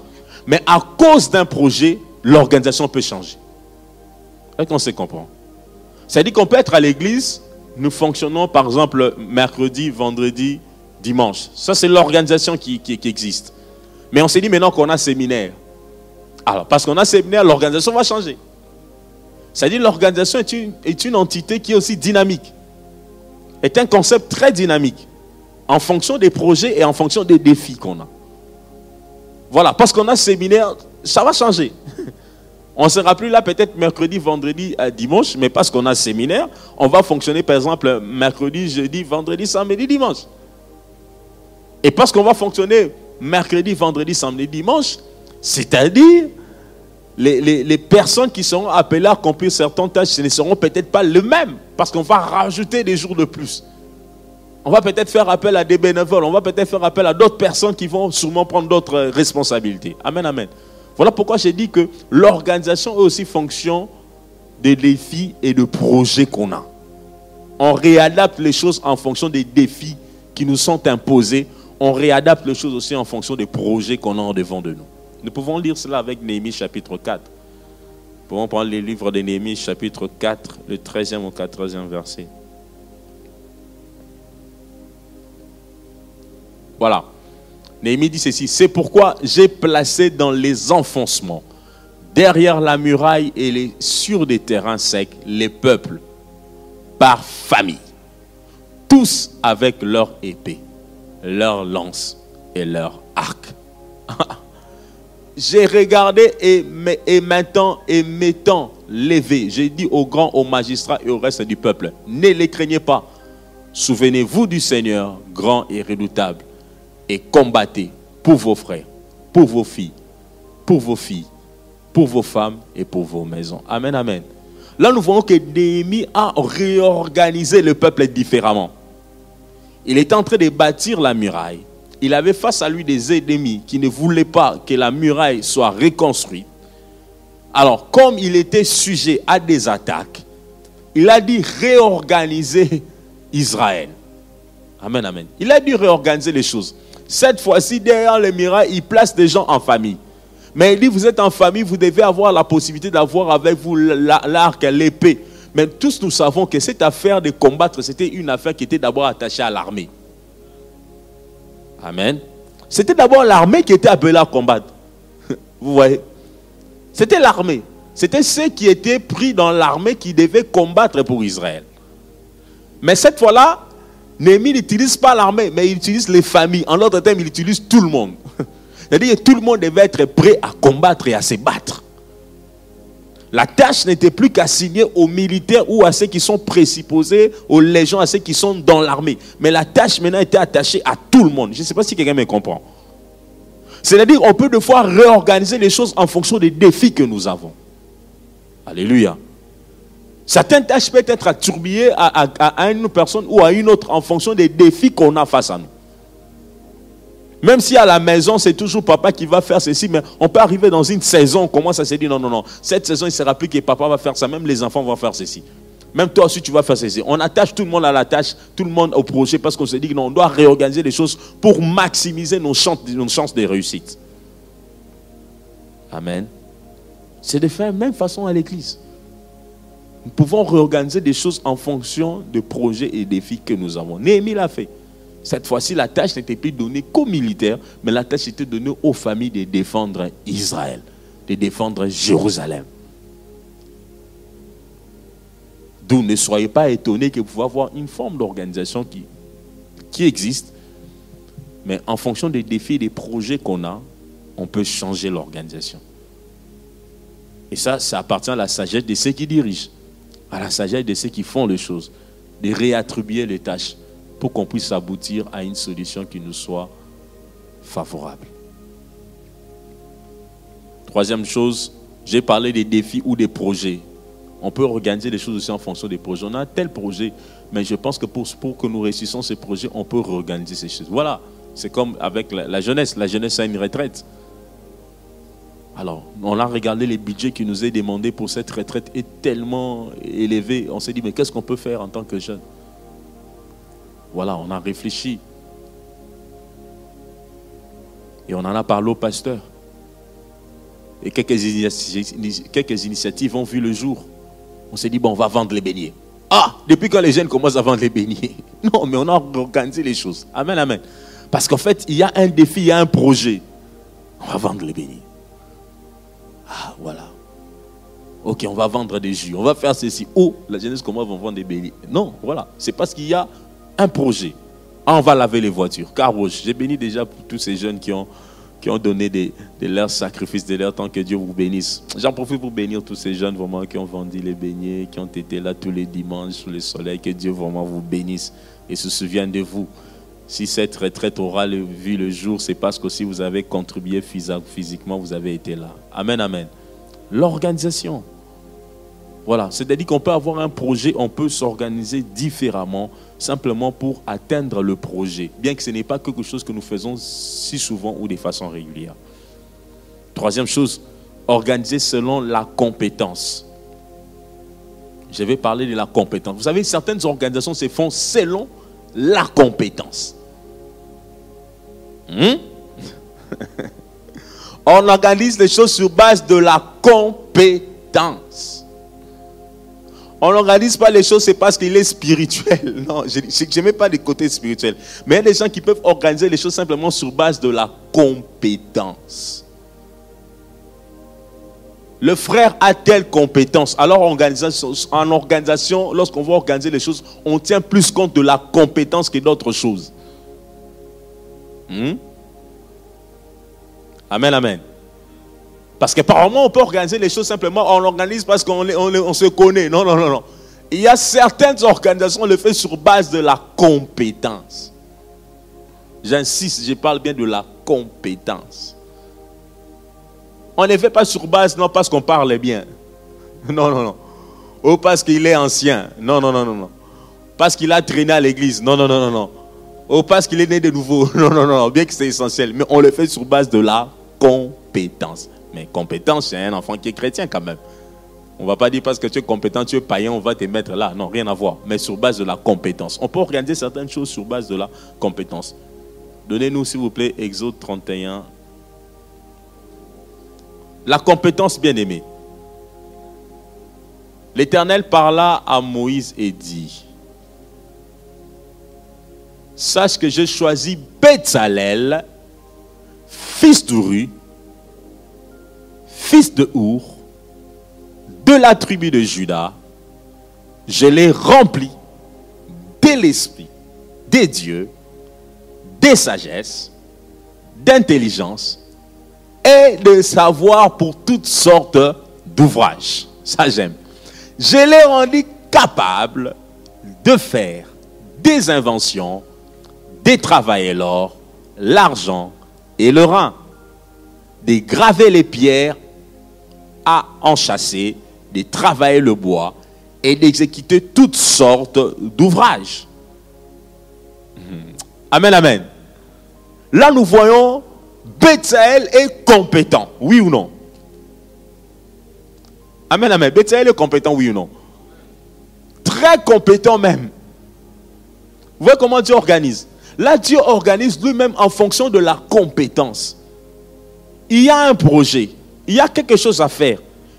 Mais à cause d'un projet, l'organisation peut changer. Est-ce qu'on se comprend? C'est-à-dire qu'on peut être à l'église, nous fonctionnons par exemple mercredi, vendredi, dimanche. Ça, c'est l'organisation qui existe. Mais on s'est dit maintenant qu'on a séminaire. Alors, parce qu'on a séminaire, l'organisation va changer. C'est-à-dire l'organisation est une entité qui est aussi dynamique. Est un concept très dynamique. En fonction des projets et en fonction des défis qu'on a. Voilà, parce qu'on a séminaire, ça va changer. On ne sera plus là peut-être mercredi, vendredi, dimanche, mais parce qu'on a séminaire, on va fonctionner par exemple mercredi, jeudi, vendredi, samedi, dimanche. Et parce qu'on va fonctionner mercredi, vendredi, samedi, dimanche, c'est-à-dire les personnes qui seront appelées à accomplir certaines tâches, ce ne seront peut-être pas les mêmes, parce qu'on va rajouter des jours de plus. On va peut-être faire appel à des bénévoles, on va peut-être faire appel à d'autres personnes qui vont sûrement prendre d'autres responsabilités. Amen, amen. Voilà pourquoi j'ai dit que l'organisation est aussi fonction des défis et de projets qu'on a. On réadapte les choses en fonction des défis qui nous sont imposés. On réadapte les choses aussi en fonction des projets qu'on a en devant de nous. Nous pouvons lire cela avec Néhémie chapitre 4. Nous pouvons prendre les livres de Néhémie chapitre 4, le 13e au 14e verset. Voilà. Néhémie dit ceci: c'est pourquoi j'ai placé dans les enfoncements, derrière la muraille et sur des terrains secs, les peuples par famille, tous avec leur épée, leur lance et leur arc. J'ai regardé et maintenant, et m'étant levé, j'ai dit aux grands, aux magistrats et au reste du peuple: ne les craignez pas, souvenez-vous du Seigneur, grand et redoutable, et combattez pour vos frères, pour vos filles, pour vos femmes et pour vos maisons. Amen, amen. Là, nous voyons que Néhémie a réorganisé le peuple différemment. Il est en train de bâtir la muraille. Il avait face à lui des ennemis qui ne voulaient pas que la muraille soit reconstruite. Alors, comme il était sujet à des attaques, il a dit réorganiser Israël. Amen, amen. Il a dû réorganiser les choses. Cette fois-ci, derrière les murailles, il place des gens en famille. Mais il dit, vous êtes en famille, vous devez avoir la possibilité d'avoir avec vous l'arc, l'épée. Mais tous nous savons que cette affaire de combattre, c'était une affaire qui était d'abord attachée à l'armée. Amen. C'était d'abord l'armée qui était appelée à combattre. Vous voyez? C'était l'armée. C'était ceux qui étaient pris dans l'armée qui devaient combattre pour Israël. Mais cette fois-là, Néhémie n'utilise pas l'armée, mais il utilise les familles. En d'autres termes, il utilise tout le monde. C'est-à-dire que tout le monde devait être prêt à combattre et à se battre. La tâche n'était plus qu'assignée aux militaires ou à ceux qui sont présupposés, aux légions, à ceux qui sont dans l'armée. Mais la tâche maintenant était attachée à tout le monde. Je ne sais pas si quelqu'un me comprend. C'est-à-dire qu'on peut des fois réorganiser les choses en fonction des défis que nous avons. Alléluia. Certaines tâches peuvent être attribuées à une personne ou à une autre en fonction des défis qu'on a face à nous. Même si à la maison, c'est toujours papa qui va faire ceci, mais on peut arriver dans une saison, on commence à se dire non, non, non, cette saison, il ne sera plus que papa va faire ça, même les enfants vont faire ceci. Même toi aussi, tu vas faire ceci. On attache tout le monde à la tâche, tout le monde au projet, parce qu'on se dit que non, on doit réorganiser les choses pour maximiser nos chances de réussite. Amen. C'est de faire la même façon à l'église. Nous pouvons réorganiser des choses en fonction des projets et des défis que nous avons. Néhémie l'a fait. Cette fois-ci, la tâche n'était plus donnée qu'aux militaires, mais la tâche était donnée aux familles de défendre Israël, de défendre Jérusalem. D'où ne soyez pas étonnés que vous pouvez avoir une forme d'organisation qui existe, mais en fonction des défis et des projets qu'on a, on peut changer l'organisation. Et ça appartient à la sagesse de ceux qui dirigent, à la sagesse de ceux qui font les choses, de réattribuer les tâches pour qu'on puisse aboutir à une solution qui nous soit favorable. Troisième chose, j'ai parlé des défis ou des projets. On peut organiser les choses aussi en fonction des projets. On a tel projet, mais je pense que pour que nous réussissions ces projets, on peut réorganiser ces choses. Voilà, c'est comme avec la jeunesse. La jeunesse a une retraite. Alors, on a regardé les budgets qui nous est demandé pour cette retraite est tellement élevé. On s'est dit, mais qu'est-ce qu'on peut faire en tant que jeune? Voilà, on a réfléchi. Et on en a parlé au pasteur. Et quelques initiatives ont vu le jour. On s'est dit, bon, on va vendre les beignets. Ah, depuis quand les jeunes commencent à vendre les beignets? Non, mais on a organisé les choses. Amen, amen. Parce qu'en fait, il y a un défi, il y a un projet. On va vendre les beignets. Ah, voilà. Ok, on va vendre des jus. On va faire ceci. Oh, la jeunesse, comment vont vendre des beignets? Non, voilà. C'est parce qu'il y a un projet. Ah, on va laver les voitures. Car j'ai béni déjà pour tous ces jeunes qui qui ont donné de leurs sacrifices, de leur temps. Que Dieu vous bénisse. J'en profite pour bénir tous ces jeunes vraiment qui ont vendu les beignets, qui ont été là tous les dimanches sous le soleil. Que Dieu vraiment vous bénisse et se souvienne de vous. Si cette retraite aura vu le jour, c'est parce que si vous avez contribué physiquement, vous avez été là. Amen, amen. L'organisation. Voilà, c'est-à-dire qu'on peut avoir un projet, on peut s'organiser différemment, simplement pour atteindre le projet, bien que ce n'est pas quelque chose que nous faisons si souvent ou de façon régulière. Troisième chose, organiser selon la compétence. Je vais parler de la compétence. Vous savez, certaines organisations se font selon la compétence. On organise les choses sur base de la compétence. On n'organise pas les choses, c'est parce qu'il est spirituel. Non, je n'aime pas les côtés spirituels. Mais il y a des gens qui peuvent organiser les choses simplement sur base de la compétence. Le frère a telle compétence. Alors en organisation, lorsqu'on va organiser les choses, on tient plus compte de la compétence que d'autres choses. Amen, amen. Parce que par moment, on peut organiser les choses simplement, on l'organise parce qu'on se connaît. Non, non, non, non. Il y a certaines organisations, on le fait sur base de la compétence. J'insiste, je parle bien de la compétence. On ne les fait pas sur base, non parce qu'on parle bien. Non, non, non. Ou parce qu'il est ancien. Non, non, non, non, non. Parce qu'il a traîné à l'église. Non, non, non, non, non. Ou parce qu'il est né de nouveau. Non, non, non, bien que c'est essentiel. Mais on le fait sur base de la compétence. Mais compétence, c'est un enfant qui est chrétien quand même. On ne va pas dire parce que tu es compétent, tu es païen, on va te mettre là. Non, rien à voir. Mais sur base de la compétence. On peut organiser certaines choses sur base de la compétence. Donnez-nous, s'il vous plaît, Exode 31. La compétence, bien-aimée. L'Éternel parla à Moïse et dit: sache que j'ai choisi Bezalel, fils d'Uri, fils de Our, de la tribu de Juda. Je l'ai rempli de l'esprit, des dieux, de sagesse, d'intelligence et de savoir pour toutes sortes d'ouvrages. Ça, j'aime. Je l'ai rendu capable de faire des inventions, de travailler l'or, l'argent et le rein, de graver les pierres à enchâsser, de travailler le bois et d'exécuter toutes sortes d'ouvrages. Amen, amen. Là, nous voyons Bezalel est compétent, oui ou non? Amen, amen. Bezalel est compétent, oui ou non? Très compétent même. Vous voyez comment Dieu organise? Là, Dieu organise lui-même en fonction de la compétence. Il y a un projet, il y a quelque chose à faire,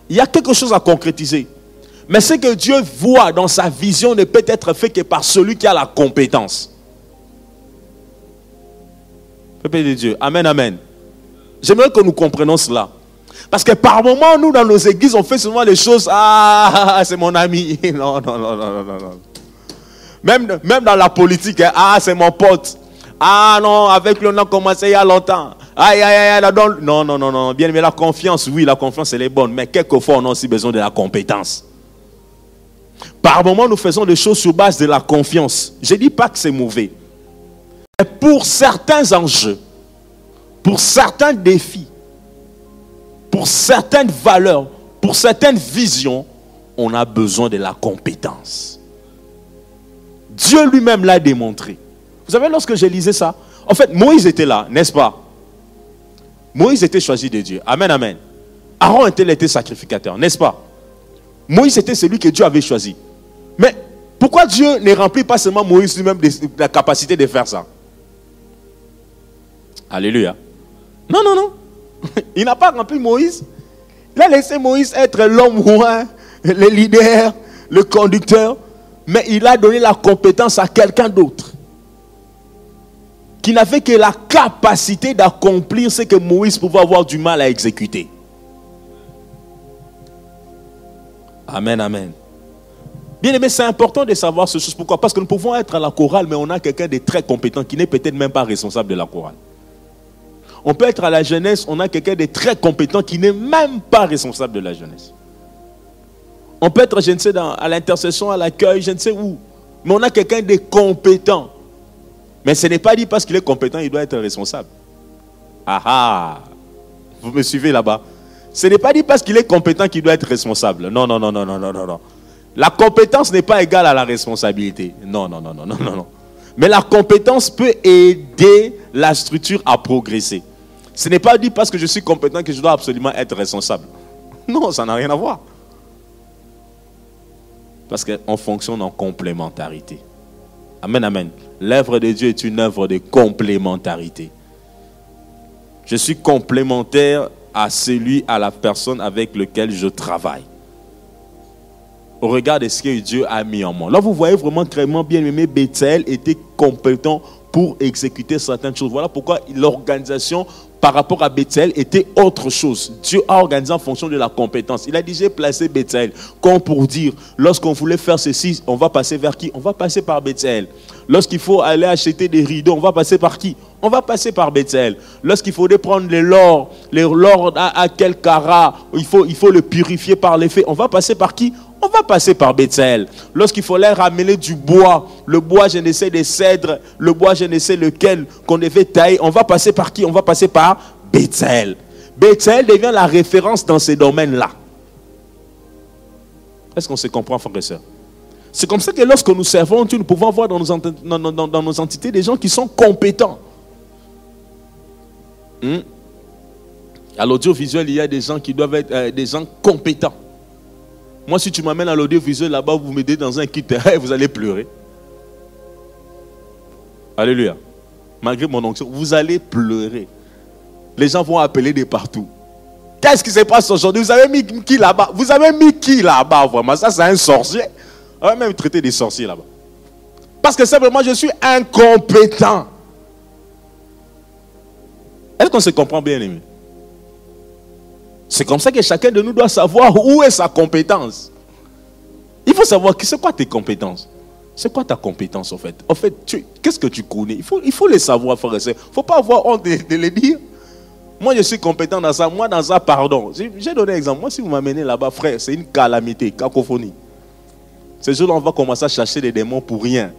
il y a quelque chose à concrétiser. Mais ce que Dieu voit dans sa vision ne peut être fait que par celui qui a la compétence. Peuple de Dieu, amen, amen. J'aimerais que nous comprenions cela. Parce que par moments, nous, dans nos églises, on fait souvent les choses. Ah, c'est mon ami. Non, non, non, non, non, non. Même dans la politique, hein, ah, c'est mon pote. Ah non, avec lui, on a commencé il y a longtemps. Aïe, aïe, aïe, non, non, non, non. Bien, mais la confiance, oui, la confiance, elle est bonne. Mais quelquefois, on a aussi besoin de la compétence. Par moments, nous faisons des choses sur base de la confiance. Je ne dis pas que c'est mauvais. Mais pour certains enjeux, pour certains défis, pour certaines valeurs, pour certaines visions, on a besoin de la compétence. Dieu lui-même l'a démontré. Vous savez, lorsque je lisais ça, en fait, Moïse était là, n'est-ce pas? Moïse était choisi de Dieu. Amen, amen. Aaron était sacrificateur, n'est-ce pas? Moïse était celui que Dieu avait choisi. Mais pourquoi Dieu ne remplit pas seulement Moïse lui-même de la capacité de faire ça? Alléluia. Non, non, non. Il n'a pas rempli Moïse. Il a laissé Moïse être l'homme roi, le leader, le conducteur. Mais il a donné la compétence à quelqu'un d'autre, qui n'avait que la capacité d'accomplir ce que Moïse pouvait avoir du mal à exécuter. Amen, amen. Bien aimé, c'est important de savoir ce chose. Pourquoi? Parce que nous pouvons être à la chorale, mais on a quelqu'un de très compétent qui n'est peut-être même pas responsable de la chorale. on peut être à la jeunesse, on a quelqu'un de très compétent qui n'est même pas responsable de la jeunesse. On peut être, je ne sais, à l'intercession, à l'accueil, je ne sais où. Mais on a quelqu'un de compétent. Mais ce n'est pas dit parce qu'il est compétent, il doit être responsable. Ah ah! Vous me suivez là-bas? Ce n'est pas dit parce qu'il est compétent qu'il doit être responsable. Non, non, non, non, non, non, non, non. La compétence n'est pas égale à la responsabilité. Non, non, non, non, non, non, non. Mais la compétence peut aider la structure à progresser. Ce n'est pas dit parce que je suis compétent que je dois absolument être responsable. Non, ça n'a rien à voir. Parce qu'on fonctionne en complémentarité. Amen, amen. L'œuvre de Dieu est une œuvre de complémentarité. Je suis complémentaire à celui, à la personne avec laquelle je travaille. Au regard de ce que Dieu a mis en moi. Là, vous voyez vraiment clairement bien aimé, Bethel était compétent pour exécuter certaines choses. Voilà pourquoi l'organisation par rapport à Bethel était autre chose. Dieu a organisé en fonction de la compétence. Il a déjà placé Bethel comme pour dire, lorsqu'on voulait faire ceci, on va passer vers qui? On va passer par Bethel. Lorsqu'il faut aller acheter des rideaux, on va passer par qui? On va passer par Bethel. Lorsqu'il faudrait prendre l'or à quel carat, il faut le purifier par les feux, on va passer par qui? On va passer par Bethel. Lorsqu'il fallait ramener du bois, le bois, je ne sais, des cèdres, le bois, je ne sais lequel, qu'on devait tailler, on va passer par qui? On va passer par Bethel. Bethel devient la référence dans ces domaines-là. Est-ce qu'on se comprend, frères et sœurs? C'est comme ça que lorsque nous servons, nous pouvons voir dans nos entités des gens qui sont compétents. À l'audiovisuel, il y a des gens qui doivent être des gens compétents. Moi, si tu m'amènes à l'audiovisuel là-bas, vous m'aidez dans un kit, vous allez pleurer. Alléluia. Malgré mon onction, vous allez pleurer. Les gens vont appeler de partout. Qu'est-ce qui se passe aujourd'hui? Vous avez mis qui là-bas? Vous avez mis qui là-bas? Vraiment, ça c'est un sorcier. On va même traiter des sorciers là-bas. Parce que simplement, je suis incompétent. Est-ce qu'on se comprend bien, aimé? C'est comme ça que chacun de nous doit savoir où est sa compétence. Il faut savoir c'est quoi tes compétences. C'est quoi ta compétence en fait? En fait, qu'est-ce que tu connais? Il faut les savoir, frère et sœur. Il ne faut pas avoir honte de les dire. Moi, je suis compétent dans ça. Moi, dans ça, pardon. J'ai donné un exemple. Moi, si vous m'amenez là-bas, frère, c'est une calamité, cacophonie. Ce jour-là, on va commencer à chercher des démons pour rien.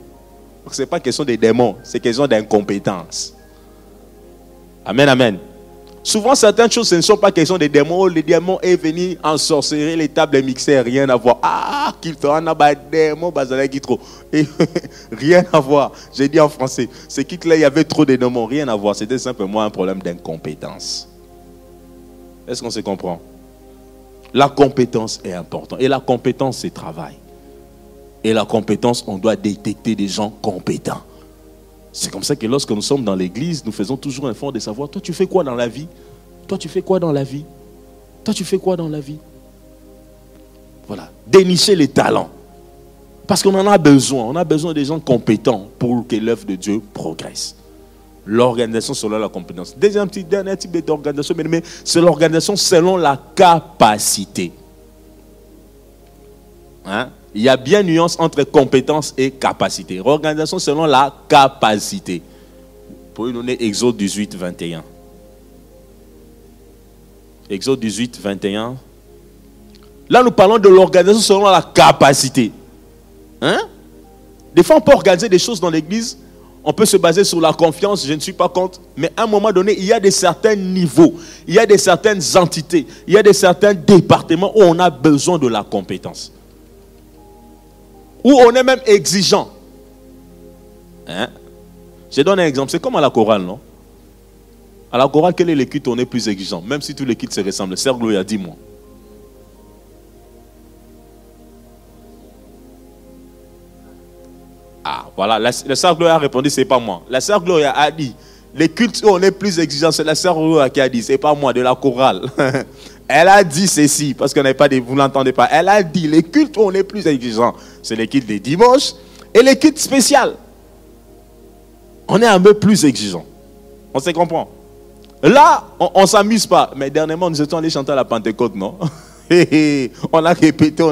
Ce n'est pas question des démons, c'est question d'incompétence. Amen, amen. Souvent, certaines choses, ce ne sont pas question des démons. Les démons est venu ensorceler les tables mixées, rien à voir. Ah, qu'il te en a des démons, qui trop. Rien à voir. J'ai dit en français. C'est qu'il y avait trop de démons, rien à voir. C'était simplement un problème d'incompétence. Est-ce qu'on se comprend? La compétence est importante. Et la compétence, c'est travail. Et la compétence, on doit détecter des gens compétents. C'est comme ça que lorsque nous sommes dans l'église, nous faisons toujours un effort de savoir, toi tu fais quoi dans la vie? Toi tu fais quoi dans la vie? Toi tu fais quoi dans la vie? Voilà, dénicher les talents. Parce qu'on en a besoin. On a besoin des gens compétents pour que l'œuvre de Dieu progresse. L'organisation selon la compétence. Dernier type d'organisation, mais c'est l'organisation selon la capacité. Hein? Il y a bien nuance entre compétence et capacité. Organisation selon la capacité. Vous pouvez donner Exode 18, 21. Exode 18, 21. Là, nous parlons de l'organisation selon la capacité. Hein? Des fois, on peut organiser des choses dans l'église. On peut se baser sur la confiance, je ne suis pas contre. Mais à un moment donné, il y a des certains niveaux. Il y a des certaines entités. Il y a des certains départements où on a besoin de la compétence. Où on est même exigeant. Hein? Je donne un exemple. C'est comme à la chorale, non? À la chorale, quel est le culte où on est plus exigeant? Même si tous les cultes se ressemblent. Sœur Gloria, dis-moi. Ah, voilà. La sœur Gloria a répondu, c'est pas moi. La sœur Gloria a dit, les cultes où on est plus exigeant, c'est la sœur Gloria qui a dit, c'est pas moi, de la chorale. Elle a dit ceci, parce qu'on n'avait pas vous ne l'entendez pas. Elle a dit, les cultes où on est plus exigeant, c'est les cultes des dimanches et les cultes spéciaux. On est un peu plus exigeant. On se comprend. Là, on ne s'amuse pas. Mais dernièrement, nous étions allés chanter à la Pentecôte, non? On a répété, oh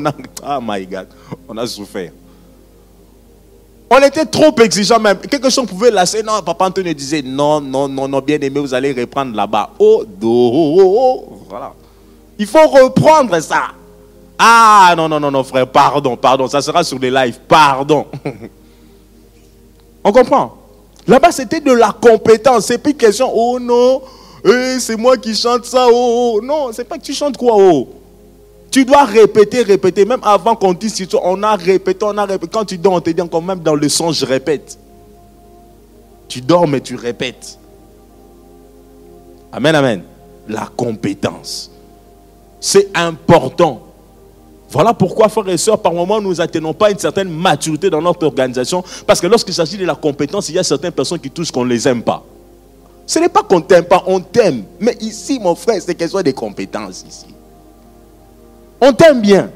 my God, on a souffert. On était trop exigeants même. Quelque chose pouvait lasser. Non, papa Antonio disait, non, non, non, non, bien aimé, vous allez reprendre là-bas. Oh, voilà. Il faut reprendre ça. Ah, non, non, non, non, frère, pardon, pardon. Ça sera sur les lives, pardon. On comprend? Là-bas, c'était de la compétence. C'est plus question, oh non, c'est moi qui chante ça, oh. Non, c'est pas que tu chantes quoi, oh. Tu dois répéter, répéter. Même avant qu'on dise, on a répété, on a répété. Quand tu dors, on te dit encore même dans le son, je répète. Tu dors, mais tu répètes. Amen, amen. La compétence. C'est important. Voilà pourquoi, frères et sœurs, par moments, nous n'atteignons pas une certaine maturité dans notre organisation. Parce que lorsqu'il s'agit de la compétence, il y a certaines personnes qui touchent qu'on ne les aime pas. Ce n'est pas qu'on ne t'aime pas, on t'aime. Mais ici, mon frère, c'est question des compétences ici. On t'aime bien.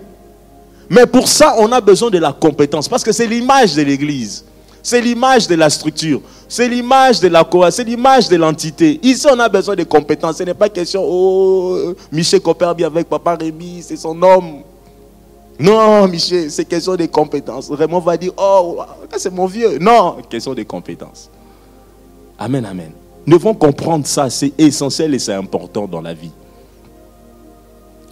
Mais pour ça, on a besoin de la compétence. Parce que c'est l'image de l'église. C'est l'image de la structure. C'est l'image de la cohérence. C'est l'image de l'entité. Ici, on a besoin de compétences. Ce n'est pas question, oh, Michel coopère bien avec Papa Rémi, c'est son homme. Non, Michel, c'est question de compétences. Raymond va dire, oh, c'est mon vieux. Non, question de compétences. Amen, amen. Nous devons comprendre ça. C'est essentiel et c'est important dans la vie.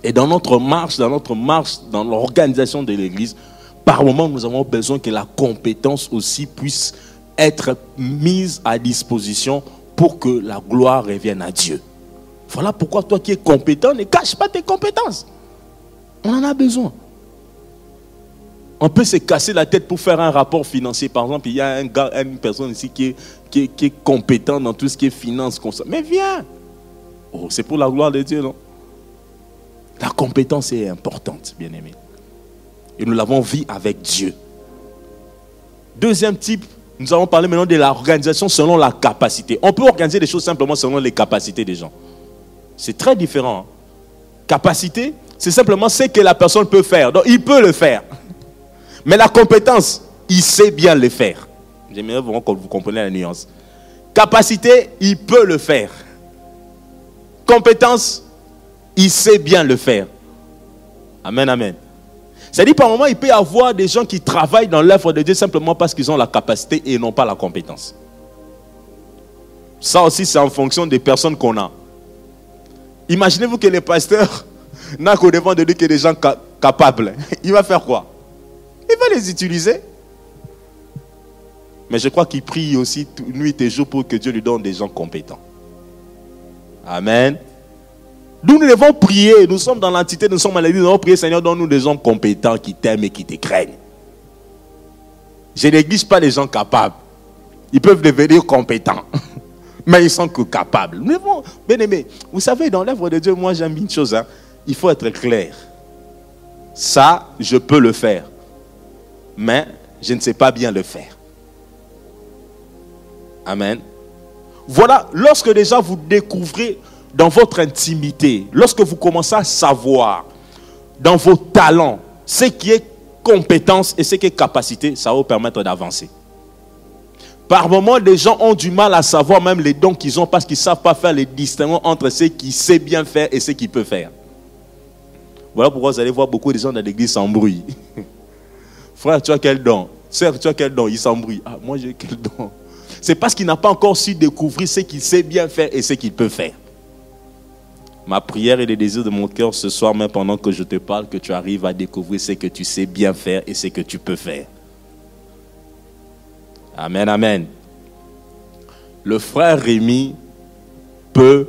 Et dans notre marche, dans l'organisation de l'église, par moment, nous avons besoin que la compétence aussi puisse être mise à disposition pour que la gloire revienne à Dieu. Voilà pourquoi toi qui es compétent, ne cache pas tes compétences. On en a besoin. On peut se casser la tête pour faire un rapport financier. Par exemple, il y a une personne ici qui est compétent dans tout ce qui est finance. Mais viens. Oh, c'est pour la gloire de Dieu, non? La compétence est importante, bien aimé. Et nous l'avons vu avec Dieu. Deuxième type, nous allons parler maintenant de l'organisation selon la capacité. On peut organiser des choses simplement selon les capacités des gens. C'est très différent. Capacité, c'est simplement ce que la personne peut faire. Donc, il peut le faire. Mais la compétence, il sait bien le faire. J'aimerais vraiment que vous compreniez la nuance. Capacité, il peut le faire. Compétence, il sait bien le faire. Amen, amen. C'est-à-dire, par moment, il peut y avoir des gens qui travaillent dans l'œuvre de Dieu simplement parce qu'ils ont la capacité et non pas la compétence. Ça aussi, c'est en fonction des personnes qu'on a. Imaginez-vous que le pasteur n'a qu'au devant de lui que des gens capables. Il va faire quoi? Il va les utiliser. Mais je crois qu'il prie aussi nuit et jour pour que Dieu lui donne des gens compétents. Amen. Nous devons prier. Nous sommes dans l'entité, nous sommes à l'église. Nous devons prier, Seigneur, donne-nous des gens compétents qui t'aiment et qui te craignent. Je néglige pas les gens capables. Ils peuvent devenir compétents. Mais ils sont que capables. Nous devons, bien aimé, vous savez, dans l'œuvre de Dieu, moi j'aime une chose. Il faut être clair. Ça, je peux le faire. Mais je ne sais pas bien le faire. Amen. Voilà, lorsque déjà vous découvrez dans votre intimité, lorsque vous commencez à savoir dans vos talents ce qui est compétence et ce qui est capacité, ça va vous permettre d'avancer. Par moments, les gens ont du mal à savoir même les dons qu'ils ont parce qu'ils ne savent pas faire les distinguo entre ce qu'ils savent bien faire et ce qu'ils peuvent faire. Voilà pourquoi vous allez voir beaucoup de gens dans l'église s'embrouillent. Frère, tu as quel don? Sœur, tu as quel don? Ils s'embrouillent. Ah, moi j'ai quel don? C'est parce qu'il n'a pas encore su découvrir ce qu'il sait bien faire et ce qu'il peut faire. Ma prière et le désir de mon cœur ce soir, même pendant que je te parle, que tu arrives à découvrir ce que tu sais bien faire et ce que tu peux faire. Amen, amen. Le frère Rémi peut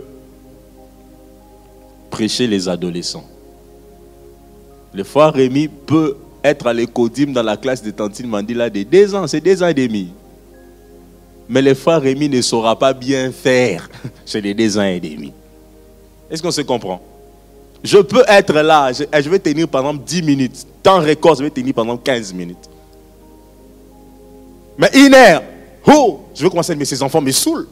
prêcher les adolescents. Le frère Rémi peut être à l'écodime dans la classe de Tantine Mandila de 2 ans, c'est 2 ans et demi. Mais le frère Rémi ne saura pas bien faire chez les 2 ans et demi. Est-ce qu'on se comprend? Je peux être là, je vais tenir par exemple 10 minutes. Temps record, je vais tenir pendant 15 minutes. Mais 1 heure, oh, je vais commencer à dire, mais ces enfants me saoulent.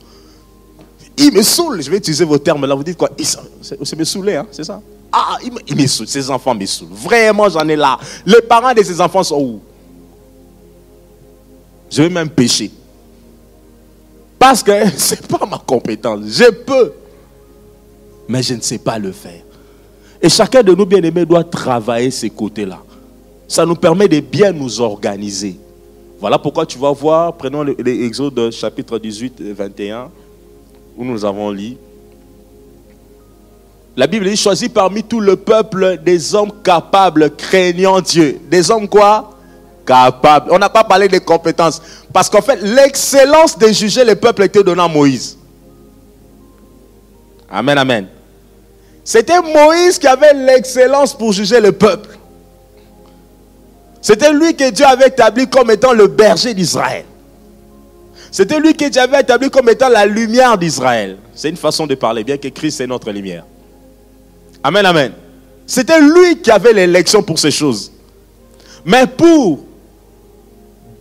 Ils me saoulent. Je vais utiliser vos termes là, vous dites quoi? C'est me saouler, hein, c'est ça? Ah, ils me saoulent, ces enfants me saoulent. Vraiment, j'en ai là. Les parents de ces enfants sont où? Je vais même pécher. Parce que ce n'est pas ma compétence. Je peux. Mais je ne sais pas le faire. Et chacun de nous, bien-aimés, doit travailler ces côtés-là. Ça nous permet de bien nous organiser. Voilà pourquoi tu vas voir, prenons l'Exode chapitre 18 et 21, où nous avons lu. La Bible dit, choisis parmi tout le peuple des hommes capables, craignant Dieu. Des hommes quoi? Capables. On n'a pas parlé des compétences. Parce qu'en fait, l'excellence de juger le peuple était donnée à Moïse. Amen, amen. C'était Moïse qui avait l'excellence pour juger le peuple. C'était lui que Dieu avait établi comme étant le berger d'Israël. C'était lui que Dieu avait établi comme étant la lumière d'Israël. C'est une façon de parler, bien que Christ est notre lumière. Amen, amen. C'était lui qui avait l'élection pour ces choses. Mais pour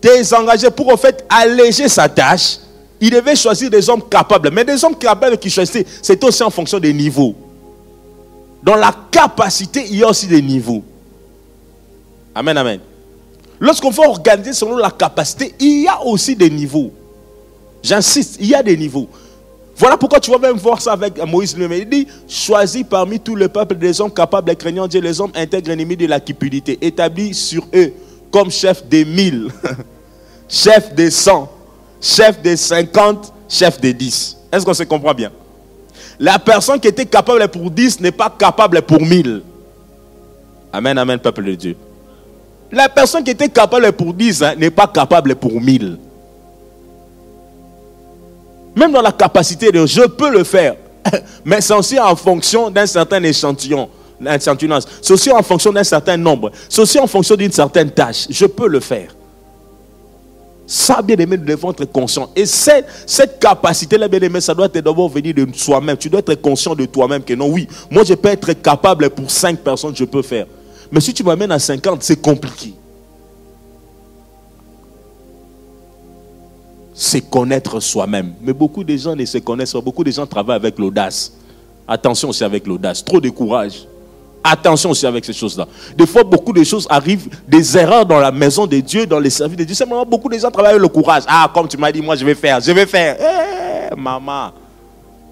désengager, pour en fait alléger sa tâche, il devait choisir des hommes capables. Mais des hommes capables qui choisissaient, c'était aussi en fonction des niveaux. Dans la capacité, il y a aussi des niveaux. Amen, amen. Lorsqu'on veut organiser selon la capacité, il y a aussi des niveaux. J'insiste, il y a des niveaux. Voilà pourquoi tu vas même voir ça avec Moïse lui-même. Il dit, choisis parmi tout le peuple des hommes capables et craignant Dieu, les hommes intègres ennemis de la cupidité, établis sur eux comme chef des 1000, chef des 100, chef des 50, chef des 10. Est-ce qu'on se comprend bien? La personne qui était capable pour 10 n'est pas capable pour 1000. Amen, amen, peuple de Dieu. La personne qui était capable pour 10 n'est pas capable pour 1000. Même dans la capacité de je peux le faire, mais c'est aussi en fonction d'un certain échantillon. C'est aussi en fonction d'un certain nombre. C'est aussi en fonction d'une certaine tâche. Je peux le faire. Ça, bien aimé, nous devons être conscients. Et cette capacité-là, bien aimé, ça doit d'abord venir de soi-même. Tu dois être conscient de toi-même que non, oui, moi je peux être capable pour 5 personnes, je peux faire. Mais si tu m'amènes à 50, c'est compliqué. C'est connaître soi-même. Mais beaucoup de gens ne se connaissent pas. Beaucoup de gens travaillent avec l'audace. Attention aussi avec l'audace. Trop de courage. Attention aussi avec ces choses-là. Des fois, beaucoup de choses arrivent, des erreurs dans la maison de Dieu, dans les services de Dieu. C'est vraiment beaucoup de gens travaillent avec le courage. Ah, comme tu m'as dit, moi je vais faire. Je vais faire. Maman,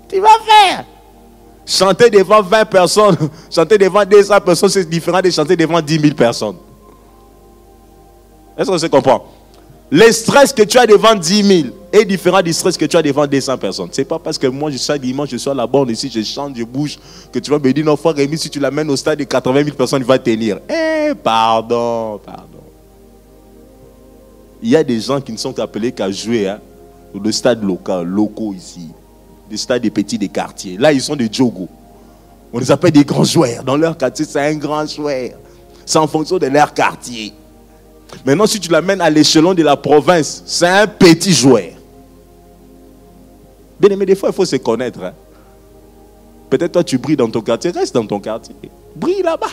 tu vas faire. Chanter devant 20 personnes, chanter devant 200 personnes, c'est différent de chanter devant 10 000 personnes. Est-ce que tu comprends? Le stress que tu as devant 10 000 est différent du stress que tu as devant 200 personnes. Ce n'est pas parce que moi, chaque dimanche, je suis à la borne ici, je chante, je bouge, que tu vas me dire, non, frère Rémi, si tu l'amènes au stade de 80 000 personnes, il va tenir. Pardon. Il y a des gens qui ne sont appelés qu'à jouer dans des stades locaux ici. Des stades des petits des quartiers. Là, ils sont des jogos. On les appelle des grands joueurs. Dans leur quartier, c'est un grand joueur. C'est en fonction de leur quartier. Maintenant, si tu l'amènes à l'échelon de la province, c'est un petit joueur. Bien aimé, des fois, il faut se connaître. Peut-être toi, tu brilles dans ton quartier. Reste dans ton quartier. Brille là-bas.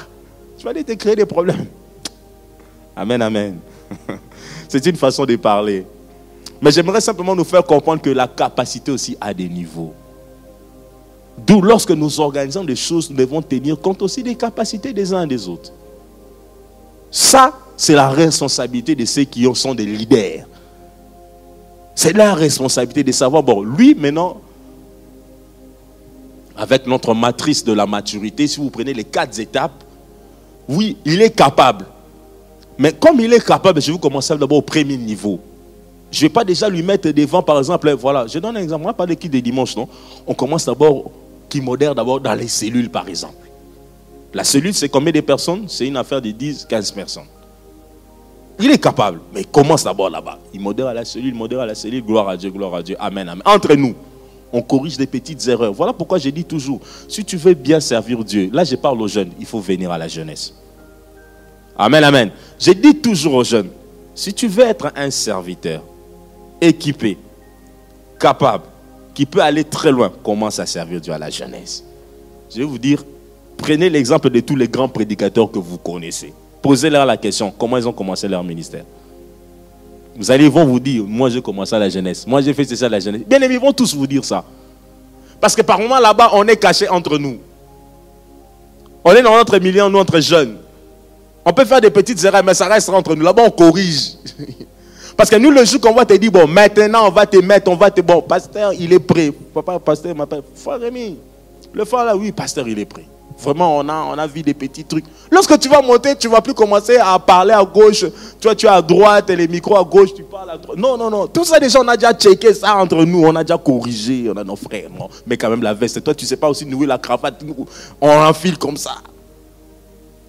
Tu vas aller te créer des problèmes. Amen, amen. C'est une façon de parler. Mais j'aimerais simplement nous faire comprendre que la capacité aussi a des niveaux. D'où, lorsque nous organisons des choses, nous devons tenir compte aussi des capacités des uns et des autres. Ça, c'est la responsabilité de ceux qui sont des leaders. C'est la responsabilité de savoir, bon, lui maintenant, avec notre matrice de la maturité, si vous prenez les 4 étapes, oui, il est capable. Mais comme il est capable, je vais vous commencer d'abord au premier niveau. Je ne vais pas déjà lui mettre devant, par exemple, voilà, je donne un exemple, on va parler qui des dimanches, non? On commence d'abord, qui modère d'abord dans les cellules, par exemple. La cellule, c'est combien de personnes? C'est une affaire de 10, 15 personnes. Il est capable, mais il commence d'abord là-bas. Il modère à la cellule, gloire à Dieu, amen, amen. Entre nous, on corrige des petites erreurs. Voilà pourquoi je dis toujours, si tu veux bien servir Dieu, là je parle aux jeunes, il faut venir à la jeunesse. Amen, amen. Je dis toujours aux jeunes, si tu veux être un serviteur, équipé, capable, qui peut aller très loin, commence à servir Dieu à la jeunesse. Je vais vous dire, prenez l'exemple de tous les grands prédicateurs que vous connaissez. Posez-leur la question, comment ils ont commencé leur ministère. Ils vont vous dire, moi j'ai commencé à la jeunesse, moi j'ai fait ça à la jeunesse. Bien aimé, ils vont tous vous dire ça. Parce que par moments là-bas, on est cachés entre nous. On est dans notre milieu, nous entre jeunes. On peut faire des petites erreurs, mais ça restera entre nous. Là-bas, on corrige. Parce que nous, le jour qu'on va te dire, bon, maintenant, on va te mettre, bon, pasteur, il est prêt. Papa, pasteur m'appelle, frère Rémi. Le frère là, oui, pasteur, il est prêt. Vraiment, on a vu des petits trucs. Lorsque tu vas monter, tu ne vas plus commencer à parler à gauche. Tu es à droite et les micros à gauche, tu parles à droite. Non, non, non. Tout ça, déjà, on a déjà checké ça entre nous. On a déjà corrigé. On a nos frères. Non. Mais quand même, la veste. Toi, tu ne sais pas aussi nouer la cravate. On enfile comme ça.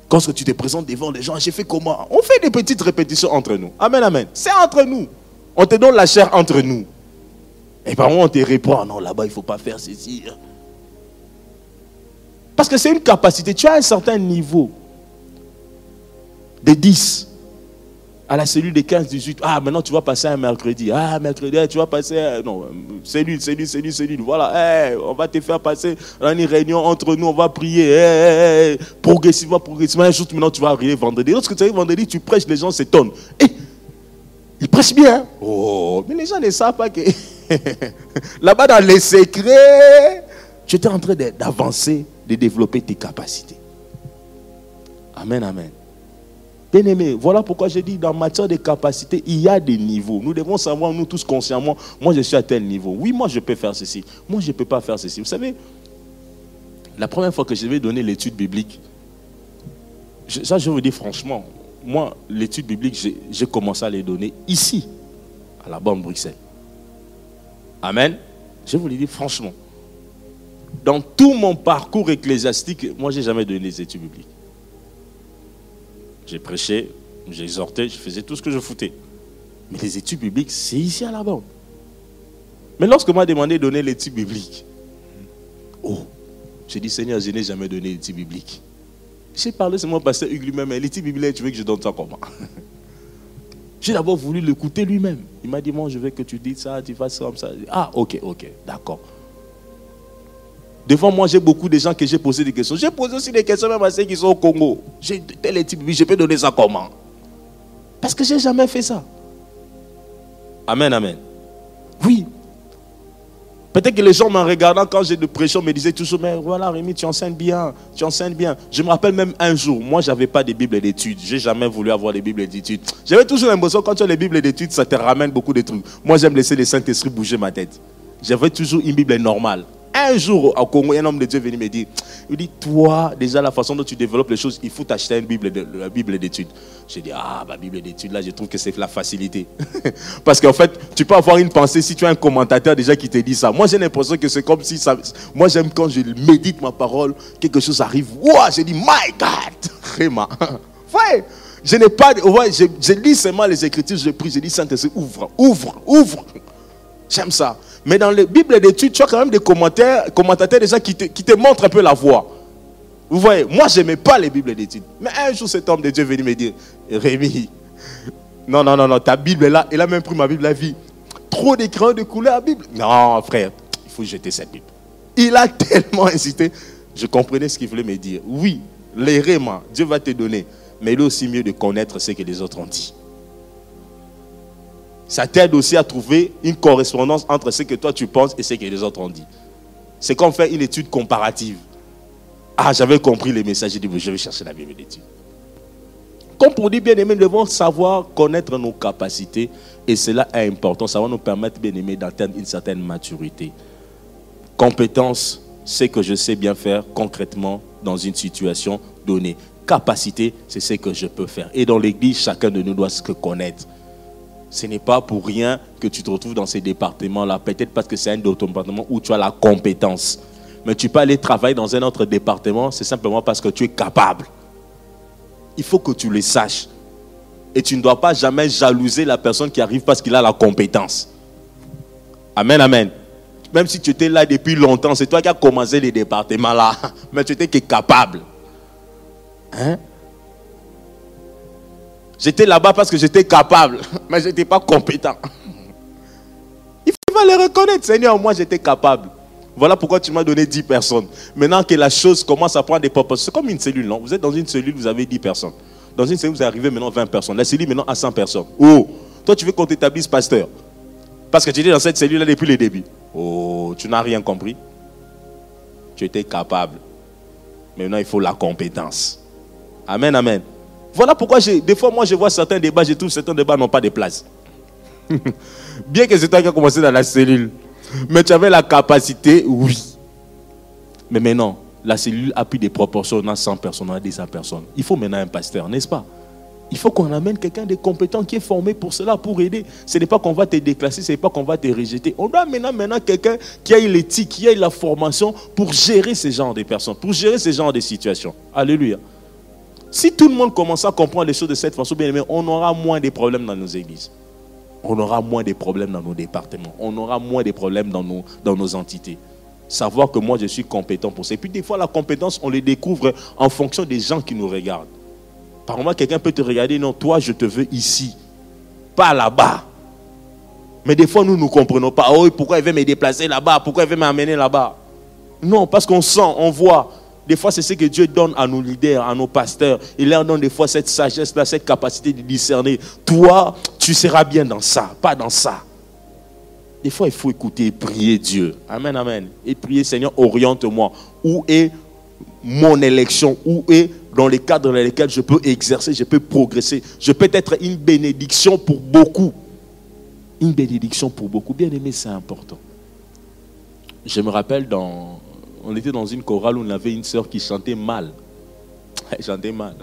Quand tu te présentes devant les gens, j'ai fait comment? On fait des petites répétitions entre nous. Amen, amen. C'est entre nous. On te donne la chair entre nous. Et par contre, on te répond, non, là-bas, il ne faut pas faire ceci. Parce que c'est une capacité. Tu as un certain niveau de 10 à la cellule de 15, 18. Ah, maintenant tu vas passer un mercredi. Ah, mercredi, tu vas passer. Non, cellule. Voilà, on va te faire passer dans une réunion entre nous. On va prier. Progressivement. Un jour, maintenant, tu vas arriver vendredi. Lorsque tu arrives vendredi, tu prêches, les gens s'étonnent. Ils prêchent bien. Oh, mais les gens ne savent pas que. Là-bas, dans les secrets, tu étais en train d'avancer, de développer tes capacités. Amen, amen. Bien aimé, voilà pourquoi j'ai dit, dans matière de capacités, il y a des niveaux. Nous devons savoir, nous tous consciemment, moi je suis à tel niveau. Oui, moi je peux faire ceci. Moi je ne peux pas faire ceci. Vous savez, la première fois que je vais donner l'étude biblique, ça je vous dis franchement, moi l'étude biblique, j'ai commencé à les donner ici, à la Banque Bruxelles. Amen. Je vous le dis franchement. Dans tout mon parcours ecclésiastique, moi je n'ai jamais donné les études bibliques. J'ai prêché, j'exhortais, je faisais tout ce que je foutais. Mais les études bibliques, c'est ici à la banque. Mais lorsque m'a demandé de donner l'étude biblique, j'ai dit, Seigneur, je n'ai jamais donné l'étude biblique. J'ai parlé seulement au pasteur Hugues lui-même, mais l'étude biblique, tu veux que je donne ça comment? J'ai d'abord voulu l'écouter lui-même. Il m'a dit, moi, je veux que tu dises ça, tu fasses ça comme ça. Ah, ok, d'accord. Devant moi, j'ai beaucoup de gens que j'ai posé des questions. J'ai posé aussi des questions même à ceux qui sont au Congo. J'ai tel étude biblique, je peux donner ça comment? Parce que je n'ai jamais fait ça. Amen, amen. Oui. Peut-être que les gens m'en regardant quand j'ai de pression me disaient toujours, mais voilà Rémi, tu enseignes bien, tu enseignes bien. Je me rappelle même un jour, moi je n'avais pas de Bible d'études. Je n'ai jamais voulu avoir des Bibles d'études. J'avais toujours l'impression quand tu as les Bibles d'études, ça te ramène beaucoup de trucs. Moi j'aime laisser le Saint-Esprit bouger ma tête. J'avais toujours une Bible normale. Un jour, au Congo, un homme de Dieu est venu me dire, il dit, toi, déjà la façon dont tu développes les choses, il faut t'acheter une Bible d'études. J'ai dit, ma Bible d'études, là, je trouve que c'est la facilité. Parce qu'en fait, tu peux avoir une pensée si tu as un commentateur déjà qui te dit ça. Moi, j'ai l'impression que c'est comme si ça... Moi, j'aime quand je médite ma parole, quelque chose arrive. Wow, j'ai dit, my God! Vraiment. Ouais. Je n'ai pas... Ouais, je lis seulement les Écritures, je prie, je dis, Saint-Esprit, ouvre. J'aime ça. Mais dans les Bibles d'études, tu as quand même des commentateurs déjà qui te montrent un peu la voie. Vous voyez, moi, je n'aimais pas les Bibles d'études. Mais un jour, cet homme de Dieu est venu me dire, Rémi, non, ta Bible est là. Il a même pris ma Bible à vie. Trop d'écrans de couleur à Bible. Non, frère, il faut jeter cette Bible. Il a tellement insisté. Je comprenais ce qu'il voulait me dire. Oui, l'errement, Dieu va te donner. Mais il est aussi mieux de connaître ce que les autres ont dit. Ça t'aide aussi à trouver une correspondance entre ce que toi tu penses et ce que les autres ont dit. C'est comme faire une étude comparative. J'avais compris les messages, j'ai dit, je vais chercher la Bible d'étude. Comme pour dire, bien aimé, nous devons savoir connaître nos capacités et cela est important. Ça va nous permettre, bien aimé, d'atteindre une certaine maturité. Compétence, c'est que je sais bien faire concrètement dans une situation donnée. Capacité, c'est ce que je peux faire. Et dans l'église, chacun de nous doit se connaître. Ce n'est pas pour rien que tu te retrouves dans ces départements-là. Peut-être parce que c'est un département où tu as la compétence. Mais tu peux aller travailler dans un autre département, c'est simplement parce que tu es capable. Il faut que tu le saches. Et tu ne dois pas jamais jalouser la personne qui arrive parce qu'il a la compétence. Amen, amen. Même si tu étais là depuis longtemps, c'est toi qui as commencé les départements là. Mais tu étais que capable. Hein? J'étais là-bas parce que j'étais capable, mais je n'étais pas compétent. Il faut le reconnaître, Seigneur, moi j'étais capable. Voilà pourquoi tu m'as donné 10 personnes. Maintenant que la chose commence à prendre des proportions, c'est comme une cellule, non? Vous êtes dans une cellule, vous avez 10 personnes. Dans une cellule, vous arrivez maintenant à 20 personnes. La cellule maintenant à 100 personnes. Toi tu veux qu'on t'établisse pasteur. Parce que tu étais dans cette cellule-là depuis le début. Tu n'as rien compris. Tu étais capable. Maintenant, il faut la compétence. Amen, amen. Voilà pourquoi des fois, moi, je vois certains débats, je trouve que certains débats n'ont pas de place. Bien que c'est toi qui as commencé dans la cellule. Mais tu avais la capacité, oui. Mais maintenant, la cellule a pris des proportions, on a 100 personnes, on a 200 personnes. Il faut maintenant un pasteur, n'est-ce pas? Il faut qu'on amène quelqu'un de compétent qui est formé pour cela, pour aider. Ce n'est pas qu'on va te déclasser, ce n'est pas qu'on va te rejeter. On doit maintenant quelqu'un qui a l'éthique, qui a la formation pour gérer ce genre de personnes, pour gérer ce genre de situations. Alléluia. Si tout le monde commence à comprendre les choses de cette façon, bien aimé, on aura moins de problèmes dans nos églises. On aura moins de problèmes dans nos départements. On aura moins de problèmes dans nos entités. Savoir que moi, je suis compétent pour ça. Et puis des fois, la compétence, on les découvre en fonction des gens qui nous regardent. Par exemple, quelqu'un peut te regarder, non, toi, je te veux ici, pas là-bas. Mais des fois, nous ne comprenons pas. Oh, pourquoi il veut me déplacer là-bas? Pourquoi il veut m'amener là-bas? Non, parce qu'on sent, on voit. Des fois, c'est ce que Dieu donne à nos leaders, à nos pasteurs. Il leur donne des fois cette sagesse-là, cette capacité de discerner. Toi, tu seras bien dans ça, pas dans ça. Des fois, il faut écouter et prier Dieu. Amen, amen. Et prier, Seigneur, oriente-moi. Où est mon élection? Où est dans les cadres dans lesquels je peux exercer, je peux progresser? Je peux être une bénédiction pour beaucoup. Une bénédiction pour beaucoup. Bien aimé, c'est important. Je me rappelle, on était dans une chorale où on avait une sœur qui chantait mal. Elle chantait mal.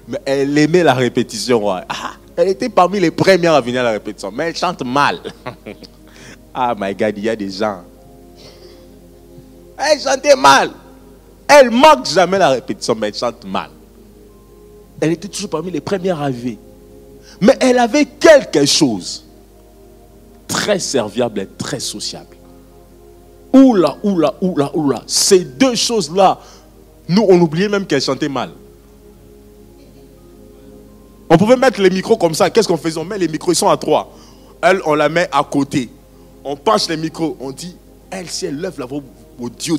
Mais elle aimait la répétition. Ouais. Elle était parmi les premières à venir à la répétition. Mais elle chante mal. Ah my God, il y a des gens. Elle chantait mal. Elle manque jamais la répétition, mais elle chante mal. Elle était toujours parmi les premières arrivées. Mais elle avait quelque chose. Très serviable et très sociable. Oula, oula, oula, oula. Ces deux choses-là, nous, on oubliait même qu'elle chantait mal. On pouvait mettre les micros comme ça. Qu'est-ce qu'on faisait? On met les micros, ils sont à 3. Elle, on la met à côté. On penche les micros. On dit, elle, si elle lève la voix au Dieu,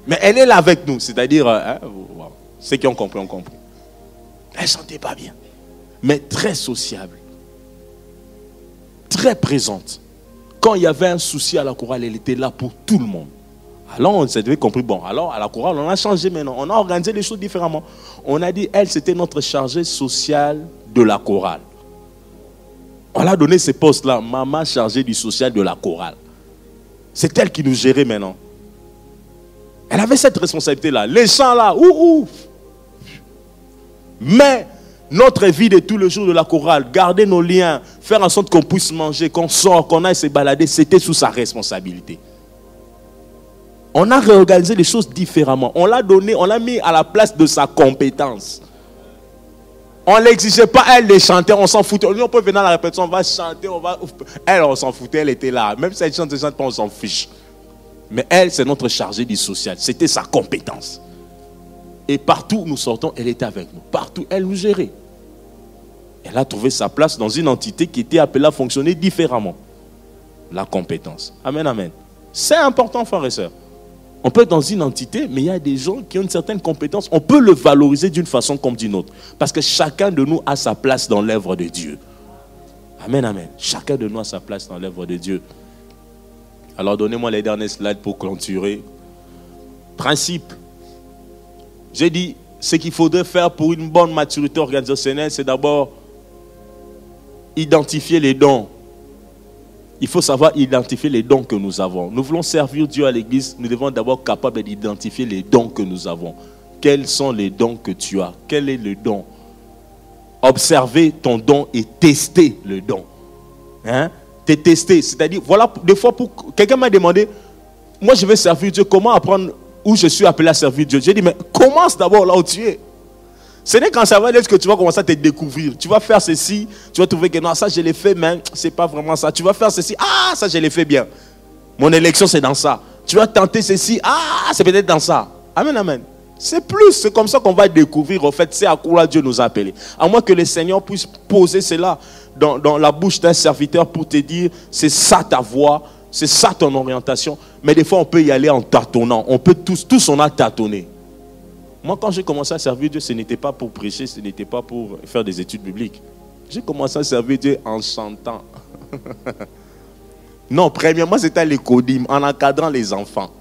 mais elle est là avec nous. C'est-à-dire, ceux qui ont compris, ont compris. Elle ne chantait pas bien. Mais très sociable. Très présente. Quand il y avait un souci à la chorale, elle était là pour tout le monde. Alors on s'était compris, bon, alors à la chorale, on a changé maintenant. On a organisé les choses différemment. On a dit, elle, c'était notre chargée sociale de la chorale. On a donné ce poste-là, maman chargée du social de la chorale. C'est elle qui nous gérait maintenant. Elle avait cette responsabilité-là. Les chants là, ouh. Mais notre vie de tous les jours de la chorale, garder nos liens, faire en sorte qu'on puisse manger, qu'on sort, qu'on aille se balader, c'était sous sa responsabilité. On a réorganisé les choses différemment. On l'a donné, on l'a mis à la place de sa compétence. On ne l'exigeait pas, elle les chantait, on s'en foutait. On peut venir à la répétition, on va chanter, Elle, on s'en foutait, elle était là. Même si elle chante pas, on s'en fiche. Mais elle, c'est notre chargée du social. C'était sa compétence. Et partout où nous sortons, elle était avec nous. Partout, elle nous gérait. Elle a trouvé sa place dans une entité qui était appelée à fonctionner différemment. La compétence. Amen, amen. C'est important, frères et sœurs. On peut être dans une entité, mais il y a des gens qui ont une certaine compétence. On peut le valoriser d'une façon comme d'une autre. Parce que chacun de nous a sa place dans l'œuvre de Dieu. Amen, amen. Chacun de nous a sa place dans l'œuvre de Dieu. Alors donnez-moi les derniers slides pour clôturer. Principe. J'ai dit, ce qu'il faudrait faire pour une bonne maturité organisationnelle, c'est d'abord identifier les dons. Il faut savoir identifier les dons que nous avons. Nous voulons servir Dieu à l'église, nous devons d'abord être capables d'identifier les dons que nous avons. Quels sont les dons que tu as? Quel est le don? Observer ton don et tester le don. T'es testé, c'est-à-dire, voilà, des fois, quelqu'un m'a demandé, moi je vais servir Dieu, comment apprendre où je suis appelé à servir Dieu? J'ai dit, mais commence d'abord là où tu es. Ce n'est quand ça va être que tu vas commencer à te découvrir. Tu vas faire ceci, tu vas trouver que non, ça je l'ai fait, mais c'est pas vraiment ça. Tu vas faire ceci, ça je l'ai fait bien. Mon élection c'est dans ça. Tu vas tenter ceci, c'est peut-être dans ça. Amen, amen. C'est comme ça qu'on va découvrir, en fait, c'est à quoi Dieu nous a appelés. À moins que le Seigneur puisse poser cela dans la bouche d'un serviteur pour te dire, c'est ça ta voie, c'est ça ton orientation. Mais des fois, on peut y aller en tâtonnant. On peut tous on a tâtonné. Moi, quand j'ai commencé à servir Dieu, ce n'était pas pour prêcher, ce n'était pas pour faire des études bibliques. J'ai commencé à servir Dieu en chantant. Non, premièrement, c'était à l'écodime, en encadrant les enfants.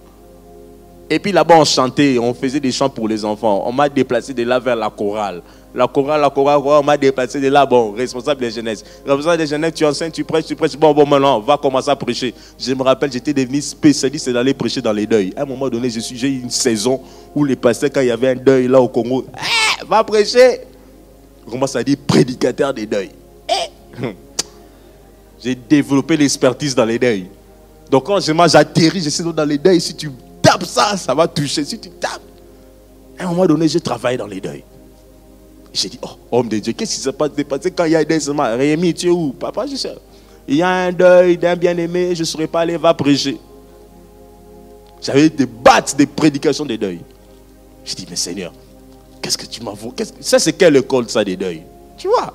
Et puis là-bas, on chantait, on faisait des chants pour les enfants. On m'a déplacé de là vers la chorale. La chorale, on m'a déplacé de là, bon, responsable des jeunesses. Responsable des jeunesses, tu enseignes, tu prêches. Bon, maintenant, on va commencer à prêcher. Je me rappelle, j'étais devenu spécialiste d'aller prêcher dans les deuils. À un moment donné, j'ai eu une saison où les pasteurs, quand il y avait un deuil là au Congo, va prêcher. On commence à dire prédicateur des deuils. J'ai développé l'expertise dans les deuils. Donc quand j'atterris, j'essaie dans les deuils, si tu tapes ça, ça va toucher. Si tu tapes, à un moment donné, j'ai travaillé dans les deuils. J'ai dit, oh, homme de Dieu, qu'est-ce qui s'est passé quand il y a un deuil seulement? Rémi, tu es où? Papa, je sais. Il y a un deuil d'un bien-aimé, je ne saurais pas aller, va prêcher. J'avais des battes de prédication des deuils. Je dis, mais Seigneur, qu'est-ce que tu m'envoies? Ça, c'est quelle école, ça, des deuils? Tu vois?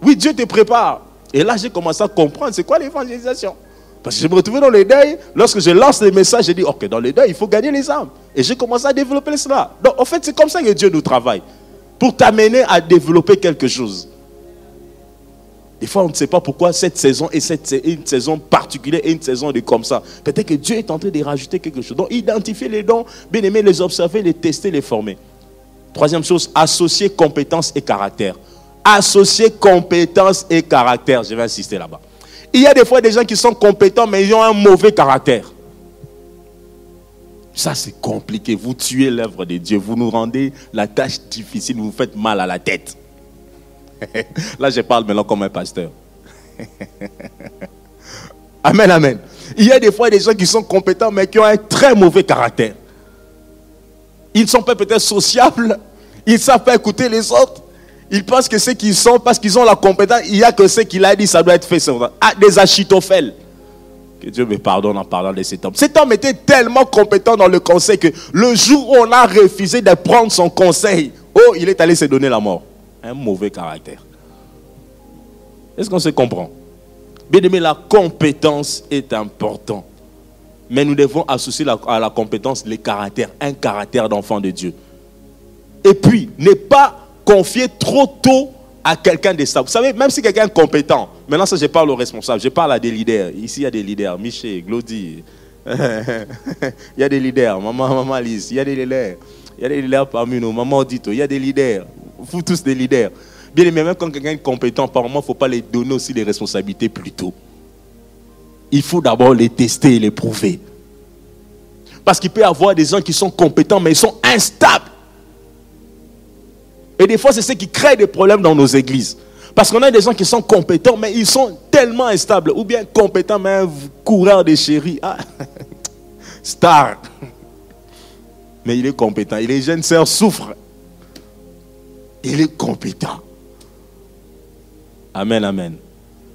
Oui, Dieu te prépare. Et là, j'ai commencé à comprendre, c'est quoi l'évangélisation? Parce que je me retrouvais dans les deuils. Lorsque je lance les messages, j'ai dit, ok, dans les deuils, il faut gagner les âmes. Et j'ai commencé à développer cela. Donc, en fait, c'est comme ça que Dieu nous travaille. Pour t'amener à développer quelque chose. Des fois, on ne sait pas pourquoi cette saison est une saison particulière et une saison de comme ça. Peut-être que Dieu est en train de rajouter quelque chose. Donc, identifier les dons, bien aimer les observer, les tester, les former. Troisième chose, associer compétences et caractère. Associer compétences et caractère. Je vais insister là-bas. Il y a des fois des gens qui sont compétents, mais ils ont un mauvais caractère. Ça, c'est compliqué. Vous tuez l'œuvre de Dieu. Vous nous rendez la tâche difficile. Vous faites mal à la tête. Là, je parle maintenant comme un pasteur. Amen, amen. Il y a des fois des gens qui sont compétents, mais qui ont un très mauvais caractère. Ils ne sont pas peut-être sociables. Ils ne savent pas écouter les autres. Ils pensent que ce qu'ils sont, parce qu'ils ont la compétence, il n'y a que ce qu'il a dit, ça doit être fait. Des Achitophèles. Que Dieu me pardonne en parlant de cet homme. Cet homme était tellement compétent dans le conseil que le jour où on a refusé de prendre son conseil, oh, il est allé se donner la mort. Un mauvais caractère. Est-ce qu'on se comprend? Bien aimé, la compétence est importante. Mais nous devons associer à la compétence les caractères, un caractère d'enfant de Dieu. Et puis, ne pas confier trop tôt à quelqu'un de stable. Vous savez, même si quelqu'un est compétent, maintenant ça je parle aux responsables, je parle à des leaders. Ici il y a des leaders, Michel, Glody, il y a des leaders, maman Lise, il y a des leaders. Il y a des leaders parmi nous, maman Dito, il y a des leaders. Vous tous des leaders. Bien aimé, même quand quelqu'un est compétent, apparemment il ne faut pas les donner aussi des responsabilités plus tôt. Il faut d'abord les tester et les prouver. Parce qu'il peut y avoir des gens qui sont compétents, mais ils sont instables. Et des fois, c'est ce qui crée des problèmes dans nos églises. Parce qu'on a des gens qui sont compétents, mais ils sont tellement instables. Ou bien compétents, mais un coureur de chéri. Ah. Star. Mais il est compétent. Et les jeunes sœurs souffrent. Il est compétent. Amen, amen.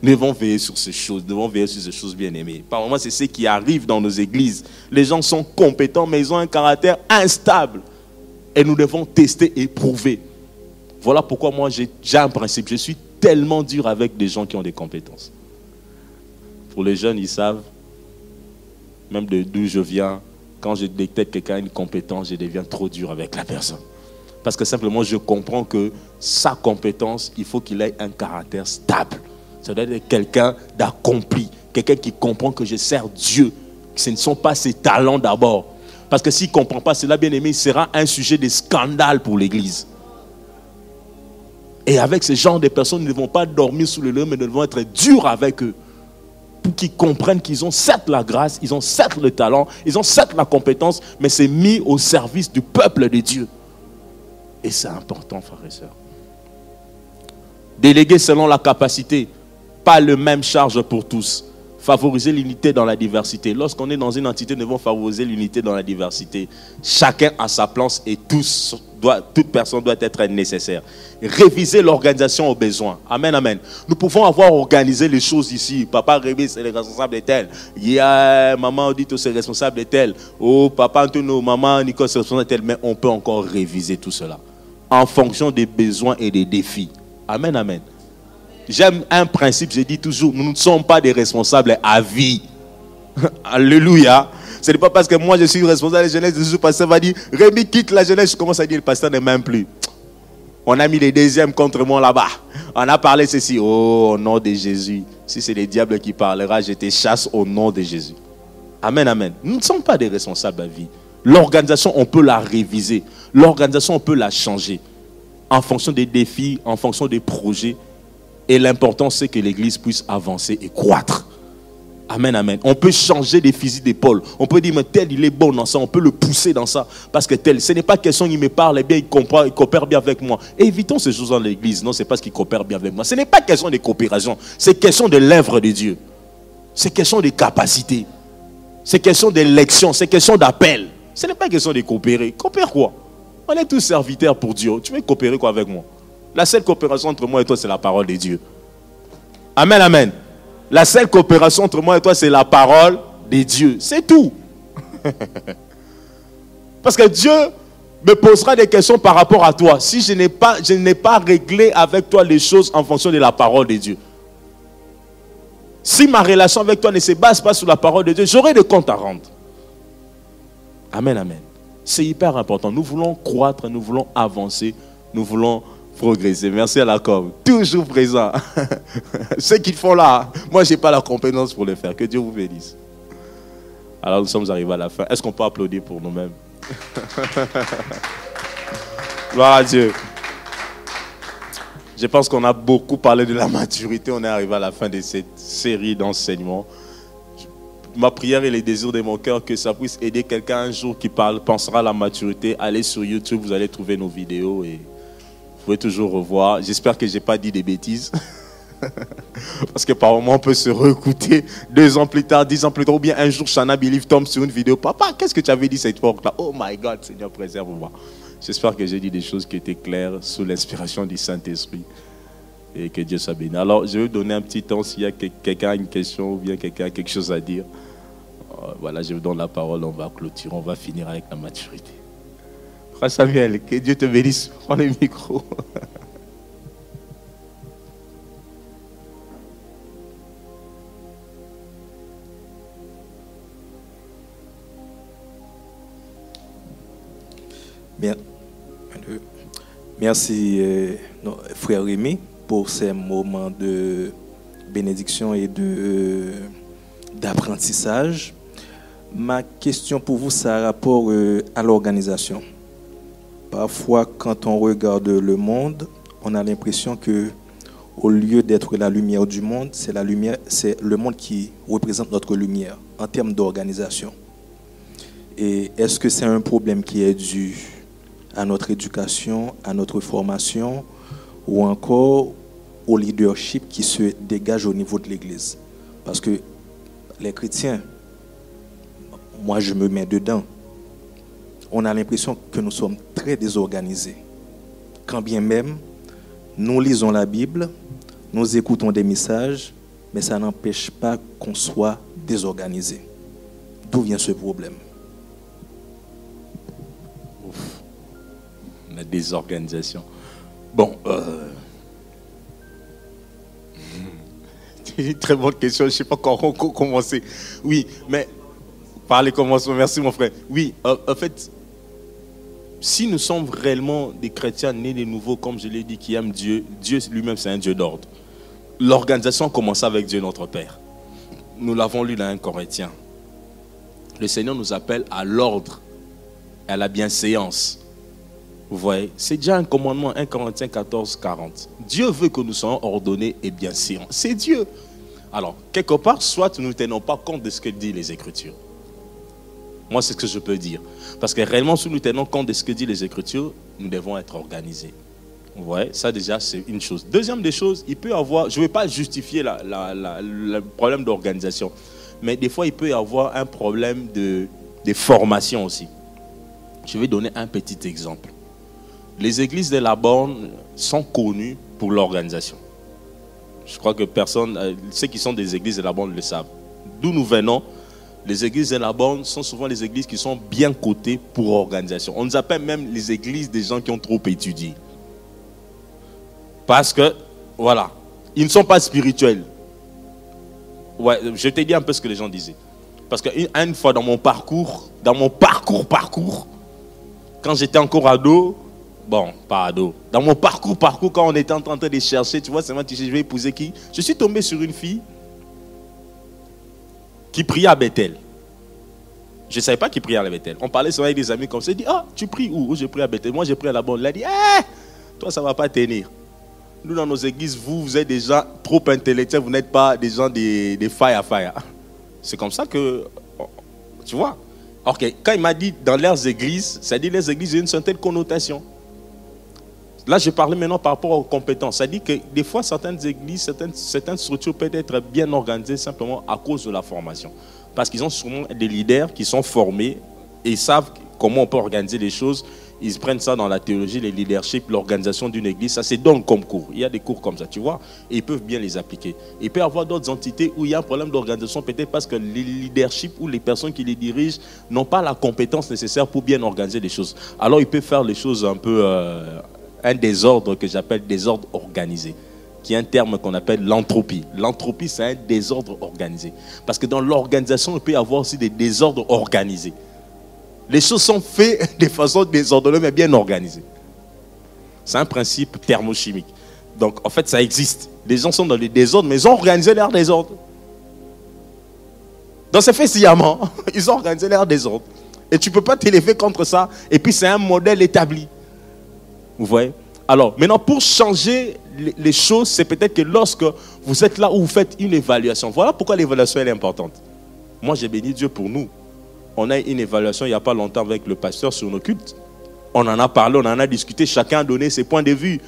Nous devons veiller sur ces choses. Nous devons veiller sur ces choses bien aimées. Par moments, c'est ce qui arrive dans nos églises. Les gens sont compétents, mais ils ont un caractère instable. Et nous devons tester et prouver. Voilà pourquoi moi j'ai un principe. Je suis tellement dur avec des gens qui ont des compétences. Pour les jeunes, ils savent, même d'où je viens, quand je détecte quelqu'un a une compétence, je deviens trop dur avec la personne. Parce que simplement, je comprends que sa compétence, il faut qu'il ait un caractère stable. Ça doit être quelqu'un d'accompli, quelqu'un qui comprend que je sers Dieu. Ce ne sont pas ses talents d'abord. Parce que s'il ne comprend pas cela, bien aimé, il sera un sujet de scandale pour l'Église. Et avec ce genre de personnes, nous ne devons pas dormir sous le lit, mais nous devons être durs avec eux. Pour qu'ils comprennent qu'ils ont certes la grâce, ils ont certes le talent, ils ont certes la compétence, mais c'est mis au service du peuple de Dieu. Et c'est important, frères et sœurs. Déléguer selon la capacité, pas le même charge pour tous. Favoriser l'unité dans la diversité. Lorsqu'on est dans une entité, nous devons favoriser l'unité dans la diversité. Chacun a sa place et toute personne doit être nécessaire. Réviser l'organisation aux besoins. Amen, amen. Nous pouvons avoir organisé les choses ici. Papa Rémi, c'est le responsable de tel. Il y a maman Odito, c'est le responsable de tel. Oh, papa Antonio, maman Nicole, c'est le responsable de tel. Mais on peut encore réviser tout cela en fonction des besoins et des défis. Amen, amen. J'aime un principe, je dis toujours, nous ne sommes pas des responsables à vie. Alléluia. Ce n'est pas parce que moi je suis responsable de la jeunesse, le pasteur va dire, Rémi quitte la jeunesse, je commence à dire, le pasteur ne m'aime plus. On a mis les deuxièmes contre moi là-bas. On a parlé ceci, oh, au nom de Jésus. Si c'est le diable qui parlera, je te chasse au nom de Jésus. Amen, amen. Nous ne sommes pas des responsables à vie. L'organisation, on peut la réviser. L'organisation, on peut la changer en fonction des défis, en fonction des projets. Et l'important, c'est que l'Église puisse avancer et croître. Amen, amen. On peut changer des fusils d'épaule. On peut dire, mais tel, il est bon dans ça. On peut le pousser dans ça. Parce que tel, ce n'est pas question, il me parle bien, il comprend, il coopère bien avec moi. Et évitons ces choses dans l'Église. Non, c'est parce qu'il coopère bien avec moi. Ce n'est pas question de coopération. C'est question de l'œuvre de Dieu. C'est question de capacité. C'est question d'élection. C'est question d'appel. Ce n'est pas question de coopérer. Coopère quoi? On est tous serviteurs pour Dieu. Tu veux coopérer quoi avec moi? La seule coopération entre moi et toi, c'est la parole de Dieu. Amen, amen. La seule coopération entre moi et toi, c'est la parole de Dieu. C'est tout. Parce que Dieu me posera des questions par rapport à toi. Si je n'ai pas réglé avec toi les choses en fonction de la parole de Dieu. Si ma relation avec toi ne se base pas sur la parole de Dieu, j'aurai des comptes à rendre. Amen, amen. C'est hyper important. Nous voulons croître, nous voulons avancer, nous voulons progresser. Merci à la com. Toujours présent. Ce qu'ils font là, moi je n'ai pas la compétence pour le faire. Que Dieu vous bénisse. Alors nous sommes arrivés à la fin. Est-ce qu'on peut applaudir pour nous-mêmes? Gloire à Dieu. Je pense qu'on a beaucoup parlé de la maturité. On est arrivé à la fin de cette série d'enseignements. Ma prière et les désirs de mon cœur, que ça puisse aider quelqu'un un jour qui pensera à la maturité. Allez sur YouTube, vous allez trouver nos vidéos et vous pouvez toujours revoir. J'espère que je n'ai pas dit des bêtises. Parce que par moment, on peut se réécouter 2 ans plus tard, 10 ans plus tard, ou bien un jour, Shana Believe tombe sur une vidéo. Papa, qu'est-ce que tu avais dit cette époque-là? Oh my God, Seigneur, préserve-moi. J'espère que j'ai dit des choses qui étaient claires sous l'inspiration du Saint-Esprit. Et que Dieu soit béni. Alors, je vais vous donner un petit temps s'il y a quelqu'un a une question ou bien quelqu'un a quelque chose à dire. Voilà, je vous donne la parole, on va clôturer, on va finir avec la maturité. Frère Samuel, que Dieu te bénisse. Prends le micro. Bien. Merci, frère Rémi, pour ces moments de bénédiction et d'apprentissage. Ma question pour vous, ça a rapport à l'organisation. Parfois, quand on regarde le monde, on a l'impression que, au lieu d'être la lumière du monde, c'est le monde qui représente notre lumière en termes d'organisation. Et est-ce que c'est un problème qui est dû à notre éducation, à notre formation, ou encore au leadership qui se dégage au niveau de l'Église? Parce que les chrétiens, moi je me mets dedans, on a l'impression que nous sommes très désorganisés. Quand bien même, nous lisons la Bible, nous écoutons des messages, mais ça n'empêche pas qu'on soit désorganisé. D'où vient ce problème? La désorganisation. Bon, c'est une très bonne question, je ne sais pas comment commencer. Oui, mais par les commencements, merci mon frère. Oui, en fait, si nous sommes réellement des chrétiens nés de nouveau, comme je l'ai dit, qui aiment Dieu, Dieu lui-même c'est un Dieu d'ordre. L'organisation commence avec Dieu notre Père. Nous l'avons lu dans 1 Corinthiens. Le Seigneur nous appelle à l'ordre, à la bienséance. Vous voyez, c'est déjà un commandement, 1 Corinthiens 14, 40. Dieu veut que nous soyons ordonnés et bienséants. C'est Dieu. Alors, quelque part, soit nous ne tenons pas compte de ce que disent les Écritures. Moi, c'est ce que je peux dire. Parce que réellement, si nous tenons compte de ce que disent les Écritures, nous devons être organisés. Vous voyez, ça déjà, c'est une chose. Deuxième des choses, il peut y avoir, je ne vais pas justifier le problème d'organisation, mais des fois, il peut y avoir un problème de formation aussi. Je vais donner un petit exemple. Les églises de la borne sont connues pour l'organisation. Je crois que personne, ceux qui sont des églises de la borne le savent. D'où nous venons, les églises de la borne sont souvent les églises qui sont bien cotées pour organisation. On nous appelle même les églises des gens qui ont trop étudié. Parce que, voilà, ils ne sont pas spirituels. Ouais, je t'ai dit un peu ce que les gens disaient. Parce qu'une fois dans mon parcours, quand j'étais encore ado, bon, pas ado, dans mon parcours, quand on était en train de chercher, tu vois, c'est moi qui je vais épouser qui? Je suis tombé sur une fille qui priait à Bethel. Je ne savais pas qu'il priait à Bethel. On parlait souvent avec des amis comme ça. Il dit, ah, tu pries où? Je prie à Bethel. Moi, j'ai prié à la bonne. Il a dit, eh, toi, ça ne va pas tenir. Nous, dans nos églises, vous êtes des gens trop intellectuels. Vous n'êtes pas des gens des fire. C'est comme ça que, tu vois. Ok, quand il m'a dit dans leurs églises, ça dit les églises ont une certaine connotation. Là, je parlais maintenant par rapport aux compétences. Ça dit que des fois, certaines églises, certaines structures peuvent être bien organisées simplement à cause de la formation. Parce qu'ils ont souvent des leaders qui sont formés et ils savent comment on peut organiser les choses. Ils prennent ça dans la théologie, les leaderships, l'organisation d'une église. Ça se donne comme cours. Il y a des cours comme ça, tu vois. Et ils peuvent bien les appliquer. Il peut y avoir d'autres entités où il y a un problème d'organisation, peut-être parce que les leaderships ou les personnes qui les dirigent n'ont pas la compétence nécessaire pour bien organiser les choses. Alors, ils peuvent faire les choses un peu... un désordre que j'appelle désordre organisé, qui est un terme qu'on appelle l'entropie. L'entropie, c'est un désordre organisé. Parce que dans l'organisation, il peut y avoir aussi des désordres organisés. Les choses sont faites de façon désordonnée, mais bien organisée. C'est un principe thermochimique. Donc, en fait, ça existe. Les gens sont dans les désordres, mais ils ont organisé leur désordre. Donc, c'est fait sciemment. Ils ont organisé leur désordre. Et tu ne peux pas t'élever contre ça. Et puis, c'est un modèle établi. Vous voyez? Alors, maintenant, pour changer les choses, c'est peut-être que lorsque vous êtes là où vous faites une évaluation. Voilà pourquoi l'évaluation est importante. Moi, j'ai béni Dieu pour nous. On a une évaluation il n'y a pas longtemps avec le pasteur sur nos cultes. On en a parlé, on en a discuté, chacun a donné ses points de vue.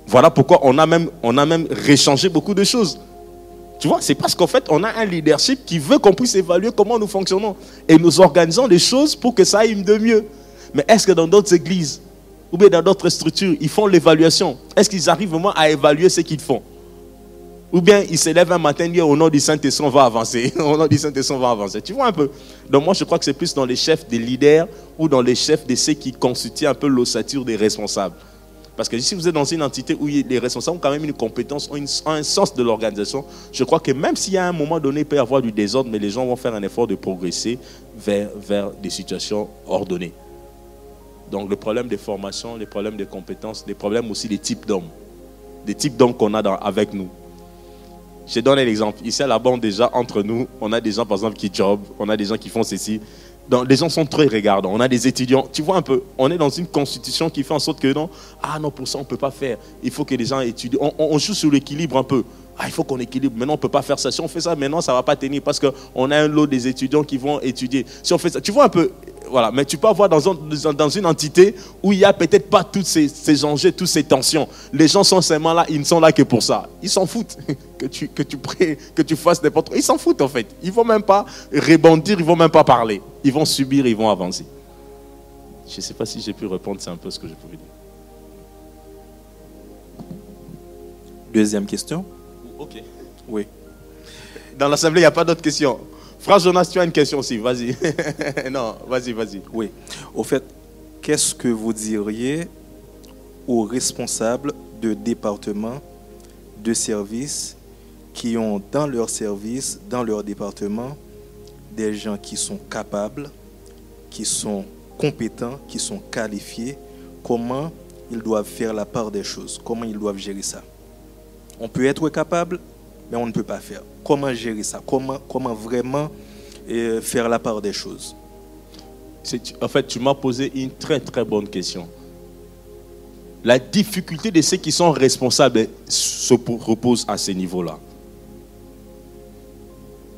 Voilà pourquoi on a même réchangé beaucoup de choses. Tu vois, c'est parce qu'en fait, on a un leadership qui veut qu'on puisse évaluer comment nous fonctionnons. Et nous organisons des choses pour que ça aille de mieux. Mais est-ce que dans d'autres églises, ou bien dans d'autres structures, ils font l'évaluation? Est-ce qu'ils arrivent vraiment à évaluer ce qu'ils font? Ou bien ils se lèvent un matin et disent au nom du Saint-Esprit, on va avancer. Au nom du Saint-Esprit, on va avancer. Tu vois un peu? Donc moi, je crois que c'est plus dans les chefs des leaders ou dans les chefs de ceux qui constituent un peu l'ossature des responsables. Parce que si vous êtes dans une entité où les responsables ont quand même une compétence, ont un sens de l'organisation, je crois que même s'il y a un moment donné, il peut y avoir du désordre, mais les gens vont faire un effort de progresser vers des situations ordonnées. Donc le problème des formations, les problèmes des compétences, les problèmes aussi des types d'hommes. Des types d'hommes qu'on a avec nous. Je donne un exemple. Ici à la bande déjà, entre nous, on a des gens par exemple qui jobent, on a des gens qui font ceci. Donc, les gens sont très regardants. On a des étudiants. Tu vois un peu, on est dans une constitution qui fait en sorte que non, pour ça on ne peut pas faire. Il faut que les gens étudient. On joue sur l'équilibre un peu. Il faut qu'on équilibre. Maintenant, on ne peut pas faire ça. Si on fait ça, maintenant, ça ne va pas tenir parce qu'on a un lot des étudiants qui vont étudier. Si on fait ça, tu vois un peu, voilà. Mais tu peux avoir dans une entité où il n'y a peut-être pas tous ces enjeux, toutes ces tensions. Les gens sont seulement là, ils ne sont là que pour ça. Ils s'en foutent que tu pries, que tu fasses n'importe quoi. Ils s'en foutent en fait. Ils ne vont même pas rebondir, ils ne vont même pas parler. Ils vont subir, ils vont avancer. Je ne sais pas si j'ai pu répondre, c'est un peu ce que je pouvais dire. Deuxième question. Ok. Oui. Dans l'assemblée, il n'y a pas d'autres questions. Frère Jonas, tu as une question aussi, vas-y. Non, vas-y. Oui. Au fait, qu'est-ce que vous diriez aux responsables de départements, de services qui ont dans leur service, dans leur département, des gens qui sont capables, qui sont compétents, qui sont qualifiés? Comment ils doivent faire la part des choses? Comment ils doivent gérer ça? On peut être capable, mais on ne peut pas faire. Comment gérer ça? Comment vraiment faire la part des choses? En fait, tu m'as posé une très très bonne question. La difficulté de ceux qui sont responsables se repose à ce niveau-là.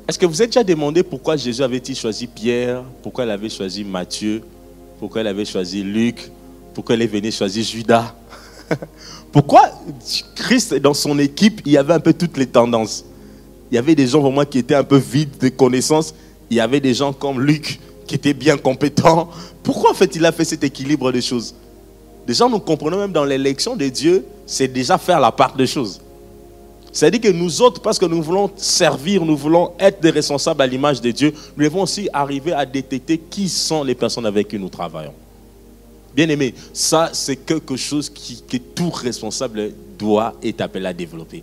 Est-ce que vous êtes déjà demandé pourquoi Jésus avait-il choisi Pierre, pourquoi il avait choisi Matthieu, pourquoi il avait choisi Luc, pourquoi il est venu choisir Judas? Pourquoi Christ, dans son équipe, il y avait un peu toutes les tendances. Il y avait des gens vraiment qui étaient un peu vides de connaissances. Il y avait des gens comme Luc qui étaient bien compétents. Pourquoi en fait il a fait cet équilibre des choses? Déjà nous comprenons même dans l'élection de Dieu, c'est déjà faire la part des choses. C'est-à-dire que nous autres, parce que nous voulons servir, nous voulons être des responsables à l'image de Dieu, nous devons aussi arriver à détecter qui sont les personnes avec qui nous travaillons. Bien aimé, ça c'est quelque chose que tout responsable doit être appelé à développer.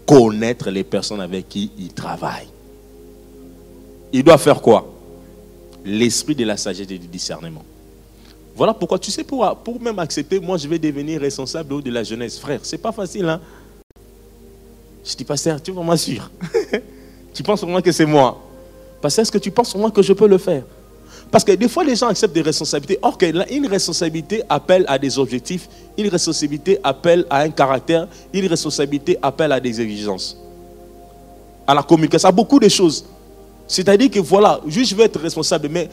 Connaître les personnes avec qui il travaille. Il doit faire quoi? L'esprit de la sagesse et du discernement. Voilà pourquoi, tu sais, pour même accepter, moi je vais devenir responsable de la jeunesse. Frère, c'est pas facile, hein? Je dis, pasteur, tu es vraiment sûr? Tu penses vraiment que c'est moi? Pasteur, est-ce que tu penses vraiment que je peux le faire? Parce que des fois, les gens acceptent des responsabilités. Or, une responsabilité appelle à des objectifs, une responsabilité appelle à un caractère, une responsabilité appelle à des exigences. À la communication, à beaucoup de choses. C'est-à-dire que voilà, juste je veux être responsable, mais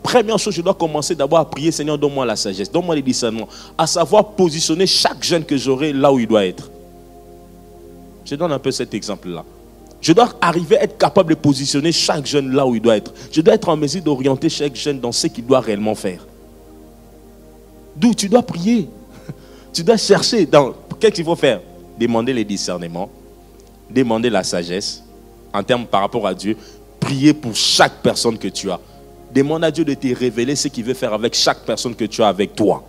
première chose, je dois commencer d'abord à prier, Seigneur, donne-moi la sagesse, donne-moi les discernements, à savoir positionner chaque jeune que j'aurai là où il doit être. Je donne un peu cet exemple-là. Je dois arriver à être capable de positionner chaque jeune là où il doit être. Je dois être en mesure d'orienter chaque jeune dans ce qu'il doit réellement faire. D'où tu dois prier. Tu dois chercher dans qu'est-ce qu'il faut faire. Demander les discernements, demander la sagesse en termes par rapport à Dieu. Prier pour chaque personne que tu as. Demande à Dieu de te révéler ce qu'il veut faire avec chaque personne que tu as avec toi.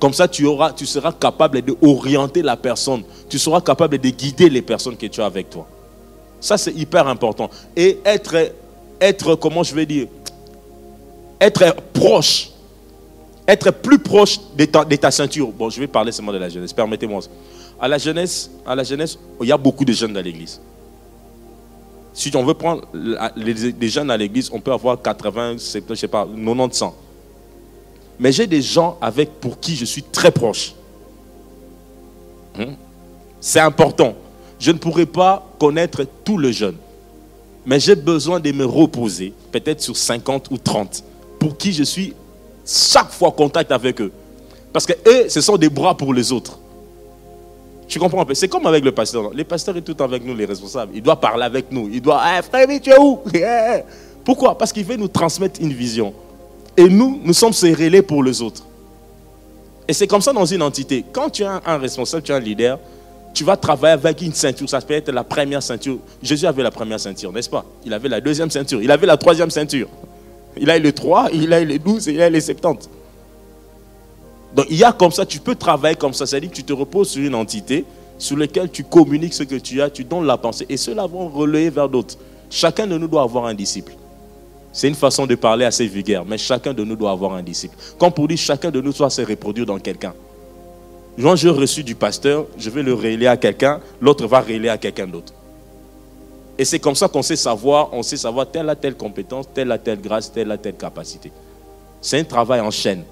Comme ça, tu seras capable d'orienter la personne. Tu seras capable de guider les personnes que tu as avec toi. Ça, c'est hyper important. Et être comment je vais dire, être proche, être plus proche de ta ceinture. Bon, je vais parler seulement de la jeunesse, permettez-moi. À la jeunesse, il y a beaucoup de jeunes dans l'église. Si on veut prendre les jeunes à l'église, on peut avoir 80, 70, je sais pas, 90, 100. Mais j'ai des gens pour qui je suis très proche. C'est important. Je ne pourrai pas connaître tous les jeunes. Mais j'ai besoin de me reposer, peut-être sur 50 ou 30, pour qui je suis chaque fois en contact avec eux. Parce que eux, ce sont des bras pour les autres. Tu comprends un peu? C'est comme avec le pasteur. Le pasteur est tout avec nous, les responsables. Il doit parler avec nous. Il doit, frère, tu es où? Pourquoi? Parce qu'il veut nous transmettre une vision. Et nous sommes ses relais pour les autres. Et c'est comme ça dans une entité. Quand tu as un responsable, tu as un leader, tu vas travailler avec une ceinture. Ça peut être la première ceinture. Jésus avait la première ceinture, n'est-ce pas? Il avait la deuxième ceinture. Il avait la troisième ceinture. Il a eu les 3, il a eu les 12 et il a eu les 70. Donc il y a comme ça, tu peux travailler comme ça. C'est-à-dire que tu te reposes sur une entité sur laquelle tu communiques ce que tu as, tu donnes la pensée. Et ceux-là vont relayer vers d'autres. Chacun de nous doit avoir un disciple. C'est une façon de parler assez vulgaire, mais chacun de nous doit avoir un disciple. Comme pour dire, chacun de nous doit se reproduire dans quelqu'un. Quand j'ai reçu du pasteur, je vais le relayer à quelqu'un, l'autre va relayer à quelqu'un d'autre. Et c'est comme ça qu'on sait savoir, telle a telle compétence, telle a telle grâce, telle a telle capacité. C'est un travail en chaîne.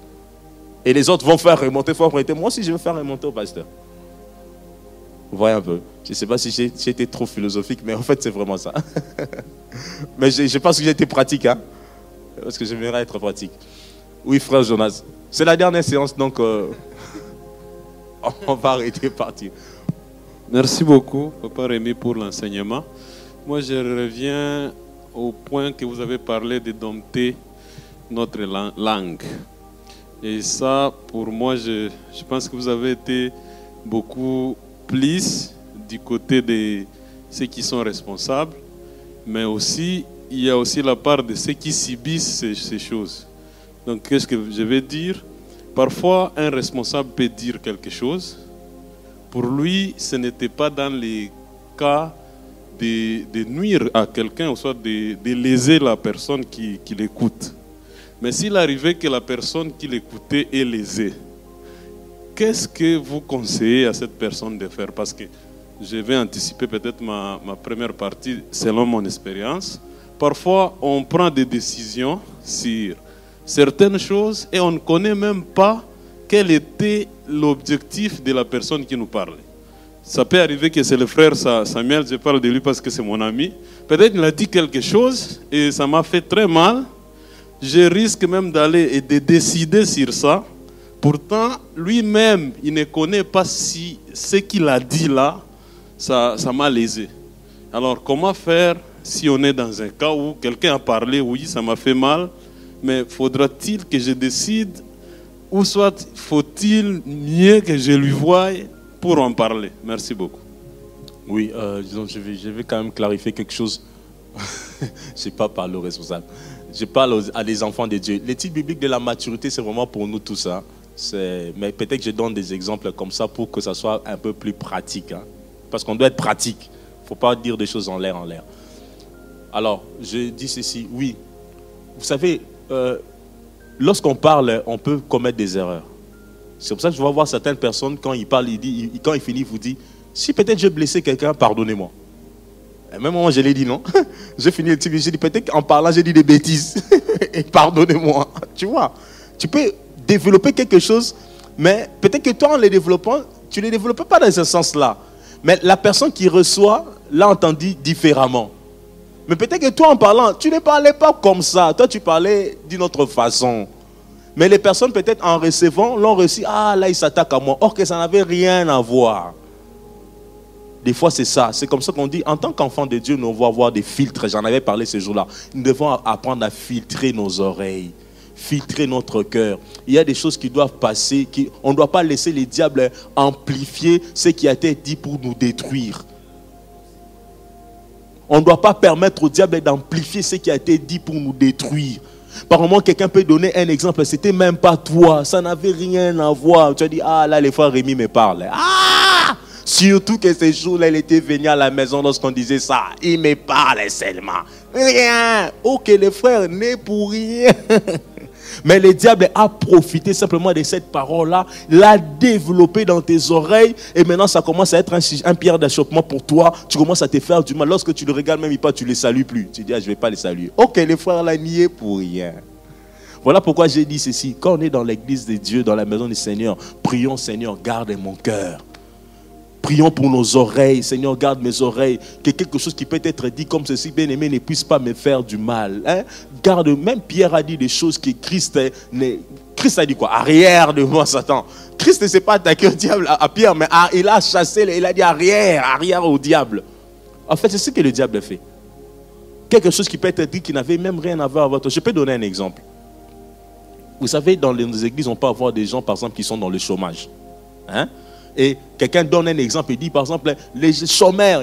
Et les autres vont faire remonter, moi aussi je vais faire remonter au pasteur. Vous voyez un peu. Je ne sais pas si j'ai été trop philosophique, mais en fait c'est vraiment ça. Mais je pense que j'ai été pratique, hein, parce que j'aimerais être pratique. Oui, frère Jonas. C'est la dernière séance, donc on va arrêter de partir. Merci beaucoup, Papa Rémi, pour l'enseignement. Moi, je reviens au point que vous avez parlé de dompter notre langue. Et ça, pour moi, je pense que vous avez été beaucoup plus du côté de ceux qui sont responsables, mais aussi, il y a aussi la part de ceux qui subissent ces choses. Donc, qu'est-ce que je vais dire? Parfois, un responsable peut dire quelque chose. Pour lui, ce n'était pas dans les cas de nuire à quelqu'un, ou soit de léser la personne qui l'écoute. Mais s'il arrivait que la personne qui l'écoutait est lésée, qu'est-ce que vous conseillez à cette personne de faire? Parce que je vais anticiper peut-être ma première partie selon mon expérience. Parfois, on prend des décisions sur certaines choses et on ne connaît même pas quel était l'objectif de la personne qui nous parle. Ça peut arriver que c'est le frère Samuel, je parle de lui parce que c'est mon ami. Peut-être qu'il a dit quelque chose et ça m'a fait très mal. Je risque même d'aller et de décider sur ça. Pourtant, lui-même, il ne connaît pas si ce qu'il a dit là, ça m'a lésé. Alors, comment faire si on est dans un cas où quelqu'un a parlé, oui, ça m'a fait mal, mais faudra-t-il que je décide ou soit faut-il mieux que je lui voie pour en parler? Merci beaucoup. Oui, je vais quand même clarifier quelque chose. Je ne parle pas aux responsables. Je parle à des enfants de Dieu. L'étude biblique de la maturité, c'est vraiment pour nous tous. Hein. Mais peut-être que je donne des exemples comme ça pour que ça soit un peu plus pratique. Hein. Parce qu'on doit être pratique. Il ne faut pas dire des choses en l'air. Alors, je dis ceci. Oui, vous savez, lorsqu'on parle, on peut commettre des erreurs. C'est pour ça que je vais voir certaines personnes, quand ils parlent, quand ils finissent, ils vous disent, si peut-être j'ai blessé quelqu'un, pardonnez-moi. Même moi, je l'ai dit, non? J'ai fini le TV, j'ai dit, peut-être qu'en parlant, j'ai dit des bêtises. Et pardonnez-moi. Tu vois, tu peux développer quelque chose, mais peut-être que toi, en les développant, tu ne les développes pas dans ce sens-là. Mais la personne qui reçoit l'a entendu différemment. Mais peut-être que toi, en parlant, tu ne parlais pas comme ça. Toi, tu parlais d'une autre façon. Mais les personnes, peut-être en recevant, l'ont reçu. Ah, là, il s'attaque à moi. Or que ça n'avait rien à voir. Des fois, c'est ça. C'est comme ça qu'on dit, en tant qu'enfant de Dieu, nous devons avoir des filtres. J'en avais parlé ce jour-là. Nous devons apprendre à filtrer nos oreilles, filtrer notre cœur. Il y a des choses qui doivent passer. On ne doit pas laisser les diables amplifier ce qui a été dit pour nous détruire. On ne doit pas permettre au diable d'amplifier ce qui a été dit pour nous détruire. Par moment, quelqu'un peut donner un exemple. C'était même pas toi. Ça n'avait rien à voir. Tu as dit, ah là, les fois Rémi me parle. Ah! Surtout que ces jours-là, il était venu à la maison lorsqu'on disait ça. Il me parlait seulement. Rien. Ok, les frères, n'est pour rien. Mais le diable a profité simplement de cette parole-là, l'a développée dans tes oreilles, et maintenant ça commence à être un pierre d'achoppement pour toi. Tu commences à te faire du mal. Lorsque tu le regardes même pas, tu ne les salues plus. Tu dis, ah, je ne vais pas les saluer. Ok, les frères là, n'y est pour rien. Voilà pourquoi j'ai dit ceci. Quand on est dans l'église de Dieu, dans la maison du Seigneur, prions, Seigneur, garde mon cœur. Prions pour nos oreilles. Seigneur, garde mes oreilles. Que quelque chose qui peut être dit comme ceci, bien-aimé, ne puisse pas me faire du mal. Hein? Garde, même Pierre a dit des choses que Christ a dit quoi? Arrière de moi, Satan. Christ ne s'est pas attaqué au diable à Pierre, mais il a chassé, il a dit arrière au diable. En fait, c'est ce que le diable fait. Quelque chose qui peut être dit qui n'avait même rien à voir avec toi. Je peux donner un exemple. Vous savez, dans les églises, on peut avoir des gens, par exemple, qui sont dans le chômage. Hein? Et quelqu'un donne un exemple et dit, par exemple, les chômeurs,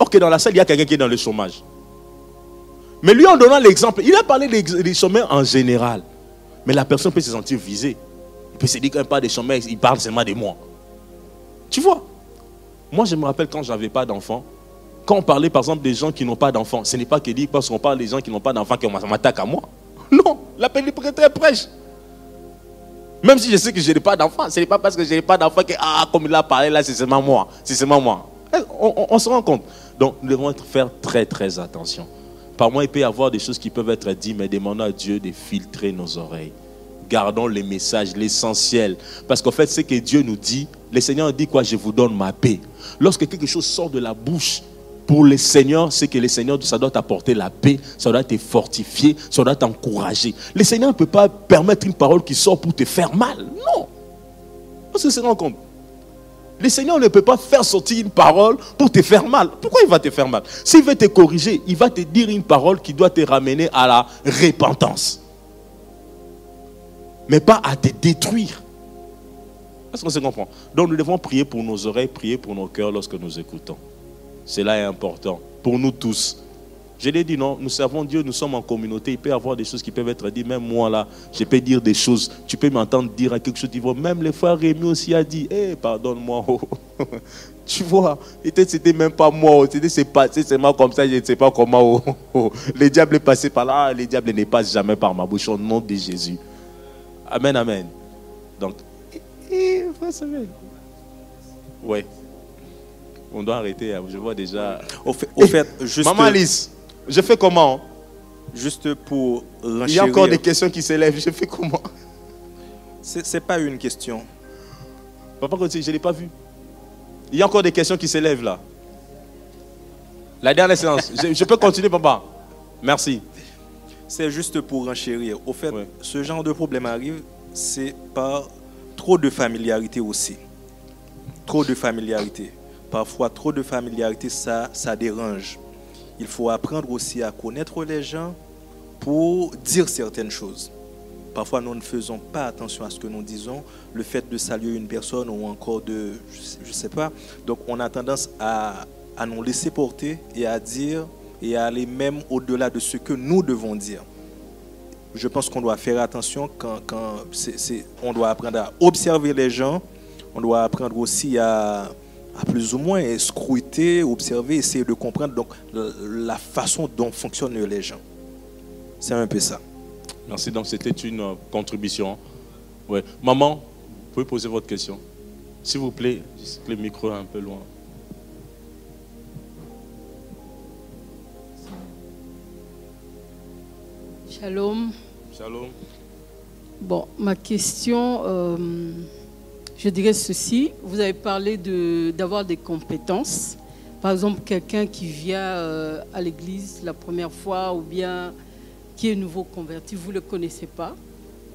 or que dans la salle, il y a quelqu'un qui est dans le chômage. Mais lui, en donnant l'exemple, il a parlé des chômeurs en général. Mais la personne peut se sentir visée. Il peut se dire qu'il parle des chômeurs, il parle seulement de moi. Tu vois? Moi, je me rappelle quand je n'avais pas d'enfant, quand on parlait, par exemple, des gens qui n'ont pas d'enfants, ce n'est pas que dire parce qu'on parle des gens qui n'ont pas d'enfants qu'on m'attaque à moi. Non, l'appel du prêtre prêche. Même si je sais que je n'ai pas d'enfant, ce n'est pas parce que je n'ai pas d'enfant que, comme il a parlé là, c'est seulement moi. C'est seulement moi. On se rend compte. Donc, nous devons faire très, très attention. Par moi, il peut y avoir des choses qui peuvent être dites, mais demandons à Dieu de filtrer nos oreilles. Gardons les messages, l'essentiel. Parce qu'en fait, ce que Dieu nous dit, le Seigneur dit quoi? Je vous donne ma paix. Lorsque quelque chose sort de la bouche, pour le Seigneur, c'est que le Seigneur, ça doit t'apporter la paix, ça doit te fortifier, ça doit t'encourager. Le Seigneur ne peut pas permettre une parole qui sort pour te faire mal. Non. Parce que se rend compte. Le Seigneur ne peut pas faire sortir une parole pour te faire mal. Pourquoi il va te faire mal? S'il veut te corriger, il va te dire une parole qui doit te ramener à la repentance. Mais pas à te détruire. Est-ce qu'on se comprend? Donc nous devons prier pour nos oreilles, prier pour nos cœurs lorsque nous écoutons. Cela est important pour nous tous. Je l'ai dit, non, nous servons Dieu, nous sommes en communauté. Il peut y avoir des choses qui peuvent être dites. Même moi là, je peux dire des choses. Tu peux m'entendre dire quelque chose. Même les frères Rémi aussi a dit, pardonne-moi. Oh. Tu vois, c'était même pas moi. C'est passé seulement comme ça, je ne sais pas comment. Oh. Le diable est passé par là. Le diable ne passe jamais par ma bouche au nom de Jésus. Amen, amen. Donc, ouais. On doit arrêter, je vois déjà. Au fait, juste... Maman Alice, je fais comment? Juste pour renchérir. Il y a encore des questions qui s'élèvent, je fais comment? C'est pas une question. Papa, je ne l'ai pas vu. Il y a encore des questions qui s'élèvent là. La dernière séance. Je peux continuer, papa? Merci. C'est juste pour renchérir. Au fait, ce genre de problème arrive, c'est par trop de familiarité aussi. Trop de familiarité. Parfois, trop de familiarité, ça dérange. Il faut apprendre aussi à connaître les gens pour dire certaines choses. Parfois, nous ne faisons pas attention à ce que nous disons. Le fait de saluer une personne ou encore de... Je ne sais pas. Donc, on a tendance à nous laisser porter et à dire et à aller même au-delà de ce que nous devons dire. Je pense qu'on doit faire attention on doit apprendre à observer les gens. On doit apprendre aussi à plus ou moins scruter, observer, essayer de comprendre donc, la façon dont fonctionnent les gens. C'est un peu ça. Merci, donc c'était une contribution. Ouais. Maman, vous pouvez poser votre question. S'il vous plaît, juste le micro un peu loin. Shalom. Shalom. Bon, ma question, je dirais ceci. Vous avez parlé d'avoir des compétences. Par exemple, quelqu'un qui vient à l'église la première fois ou bien qui est nouveau converti, vous ne le connaissez pas,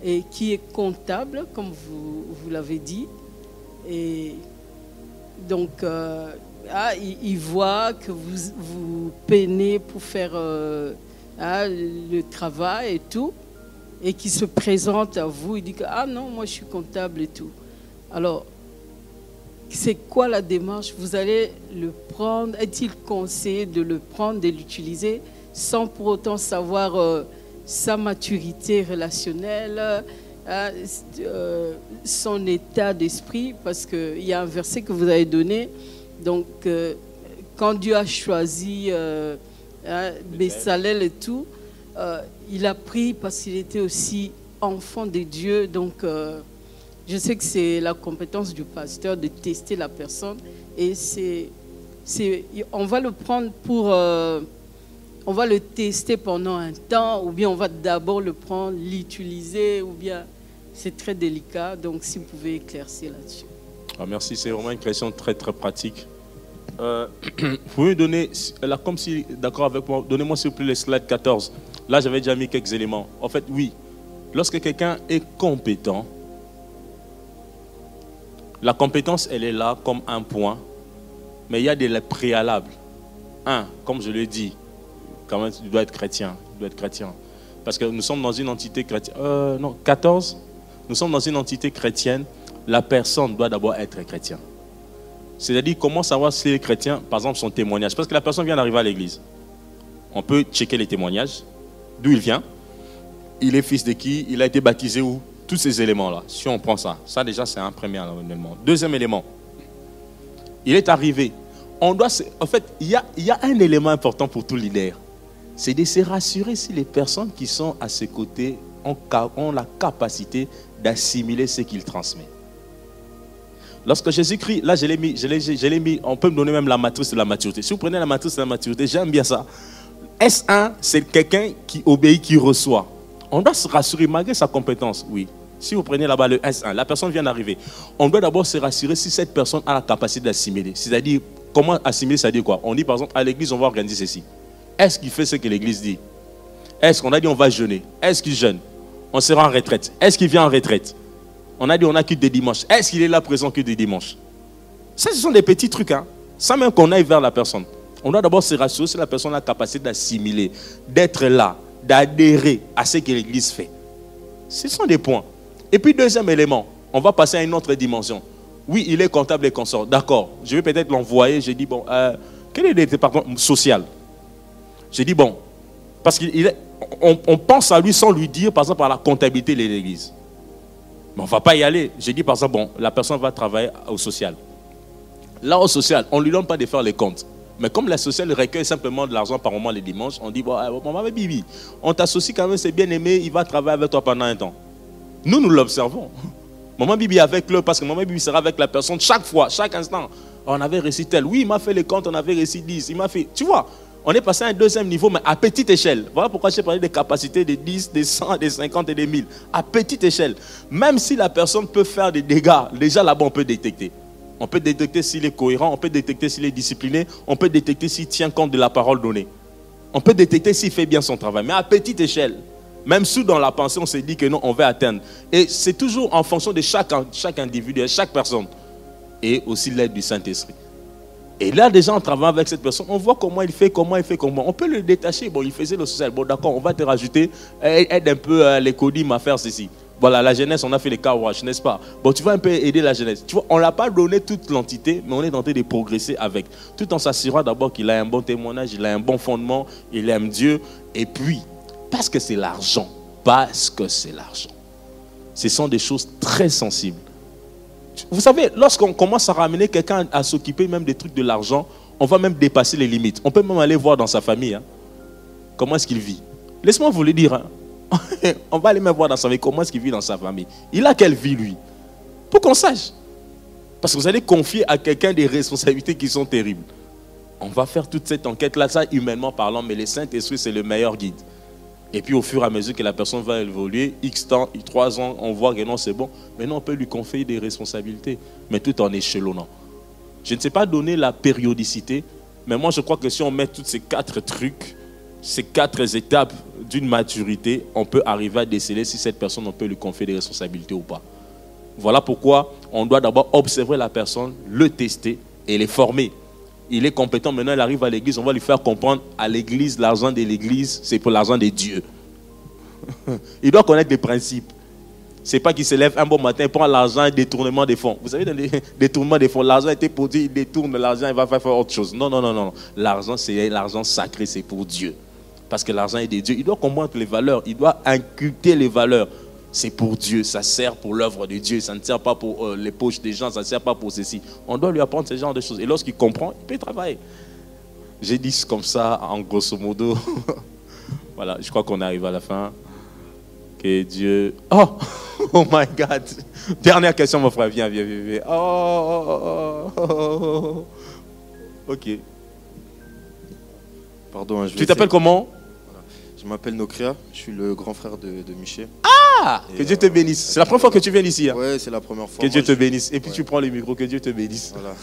et qui est comptable, comme vous l'avez dit. Et donc, il voit que vous peinez pour faire le travail et tout, et qui se présente à vous, il dit que ah non, moi je suis comptable et tout. Alors, c'est quoi la démarche? Vous allez le prendre, est-il conseillé de le prendre, de l'utiliser, sans pour autant savoir sa maturité relationnelle, son état d'esprit? Parce qu'il y a un verset que vous avez donné, donc quand Dieu a choisi Bessalel et tout, il a pris parce qu'il était aussi enfant de Dieu. Donc, je sais que c'est la compétence du pasteur de tester la personne. Et on va le prendre pour... on va le tester pendant un temps, ou bien on va d'abord le prendre, l'utiliser, ou bien... C'est très délicat. Donc, si vous pouvez éclaircir là-dessus. Ah, merci, c'est vraiment une question très, très pratique. Vous pouvez me donner, là, comme si, d'accord avec moi, donnez-moi s'il vous plaît les slides 14. Là, j'avais déjà mis quelques éléments. En fait, oui, lorsque quelqu'un est compétent, la compétence, elle est là comme un point, mais il y a des préalables. Un, comme je l'ai dit, quand même, tu dois être chrétien. Tu dois être chrétien. Parce que nous sommes dans une entité chrétienne. Non, 14, nous sommes dans une entité chrétienne. La personne doit d'abord être chrétien. C'est-à-dire, comment savoir si il est chrétien? Par exemple, son témoignage. Parce que la personne vient d'arriver à l'église. On peut checker les témoignages. D'où il vient. Il est fils de qui? Il a été baptisé où? Tous ces éléments-là. Si on prend ça. Ça, déjà, c'est un premier élément. Deuxième élément. Il est arrivé. On doit en fait, il y a un élément important pour tout leader. C'est de se rassurer si les personnes qui sont à ses côtés ont la capacité d'assimiler ce qu'il transmet. Lorsque Jésus-Christ, là je l'ai mis, on peut me donner même la matrice de la maturité. Si vous prenez la matrice de la maturité, j'aime bien ça. S1, c'est quelqu'un qui obéit, qui reçoit. On doit se rassurer malgré sa compétence, oui. Si vous prenez là-bas le S1, la personne vient d'arriver. On doit d'abord se rassurer si cette personne a la capacité d'assimiler. C'est-à-dire, comment assimiler, c'est-à-dire quoi? On dit par exemple, à l'église, on va organiser ceci. Est-ce qu'il fait ce que l'église dit? Est-ce qu'on a dit on va jeûner? Est-ce qu'il jeûne? On sera en retraite. Est-ce qu'il vient en retraite? On a dit on a que des dimanches. Est-ce qu'il est là présent que des dimanches? Ça, ce sont des petits trucs, hein. Sans même qu'on aille vers la personne. On doit d'abord se rassurer si la personne a la capacité d'assimiler, d'être là, d'adhérer à ce que l'église fait. Ce sont des points. Et puis, deuxième élément, on va passer à une autre dimension. Oui, il est comptable et consort. D'accord. Je vais peut-être l'envoyer. J'ai dit, bon, quel est le département social? J'ai dit, bon, parce qu'on pense à lui sans lui dire, par exemple, à la comptabilité de l'église. Mais on ne va pas y aller. J'ai dit, par exemple, bon, la personne va travailler au social. Là, au social, on ne lui donne pas de faire les comptes. Mais comme la sociale recueille simplement de l'argent par moment les dimanches, on dit, bon, maman Bibi, on t'associe quand même, c'est bien aimé, il va travailler avec toi pendant un temps. Nous l'observons. Maman Bibi avec le, parce que Maman Bibi sera avec la personne chaque fois, chaque instant. On avait réussi tel. Oui, il m'a fait les comptes, on avait réussi 10. Il m'a fait, tu vois, on est passé à un deuxième niveau, mais à petite échelle. Voilà pourquoi j'ai parlé des capacités des 10, des 100, des 50 et des 1000. À petite échelle. Même si la personne peut faire des dégâts, déjà là-bas, on peut détecter. On peut détecter s'il est cohérent, on peut détecter s'il est discipliné, on peut détecter s'il tient compte de la parole donnée. On peut détecter s'il fait bien son travail. Mais à petite échelle, même sous dans la pensée, on s'est dit que non, on va atteindre. Et c'est toujours en fonction de chaque individu, de chaque personne. Et aussi l'aide du Saint-Esprit. Et là, déjà, en travaillant avec cette personne, on voit comment il fait, comment. On peut le détacher. Bon, il faisait le social. Bon, d'accord, on va te rajouter, aide un peu les codimes à faire ceci. Voilà, la jeunesse, on a fait les car wash, n'est-ce pas? Bon, tu vas un peu aider la jeunesse. Tu vois, on ne l'a pas donné toute l'entité, mais on est tenté de progresser avec. Tout en s'assurant d'abord qu'il a un bon témoignage, il a un bon fondement, il aime Dieu. Et puis, parce que c'est l'argent. Parce que c'est l'argent. Ce sont des choses très sensibles. Vous savez, lorsqu'on commence à ramener quelqu'un à s'occuper même des trucs de l'argent, on va même dépasser les limites. On peut même aller voir dans sa famille, hein, comment est-ce qu'il vit. Laisse-moi vous le dire, hein. On va aller même voir dans sa famille comment est-ce qu'il vit dans sa famille. Il a quelle vie, lui? Pour qu'on sache. Parce que vous allez confier à quelqu'un des responsabilités qui sont terribles. On va faire toute cette enquête-là, ça humainement parlant, mais le Saint-Esprit, c'est le meilleur guide. Et puis au fur et à mesure que la personne va évoluer, X temps, 3 ans, on voit que non, c'est bon. Maintenant, on peut lui confier des responsabilités, mais tout en échelonnant. Je ne sais pas donner la périodicité, mais moi je crois que si on met tous ces 4 trucs, ces 4 étapes d'une maturité, on peut arriver à déceler si cette personne, on peut lui confier des responsabilités ou pas. Voilà pourquoi on doit d'abord observer la personne, le tester et les former. Il est compétent, maintenant il arrive à l'église, on va lui faire comprendre à l'église, l'argent de l'église, c'est pour l'argent de Dieu. Il doit connaître les principes. C'est pas qu'il se lève un bon matin, il prend l'argent et détournement des fonds. Vous savez, dans les détournements des fonds, l'argent a été pour Dieu, il détourne l'argent, il va faire autre chose. Non, non, non, non. L'argent, c'est l'argent sacré, c'est pour Dieu. Parce que l'argent est de Dieu. Il doit comprendre les valeurs, il doit inculquer les valeurs. C'est pour Dieu, ça sert pour l'œuvre de Dieu, ça ne sert pas pour les poches des gens, ça ne sert pas pour ceci. On doit lui apprendre ce genre de choses. Et lorsqu'il comprend, il peut travailler. J'ai dit comme ça, en grosso modo. Voilà, je crois qu'on arrive à la fin. Que Dieu... Oh, oh my God. Dernière question, mon frère. Viens, viens, viens, viens. Oh. Ok. Pardon, tu t'appelles comment? Je m'appelle Nokria, je suis le grand frère de Miché. Ah, que Dieu te bénisse. C'est la première fois que tu viens ici. Hein? Oui, c'est la première fois. Que Dieu te bénisse. Et puis tu prends le micro, que Dieu te bénisse. Voilà.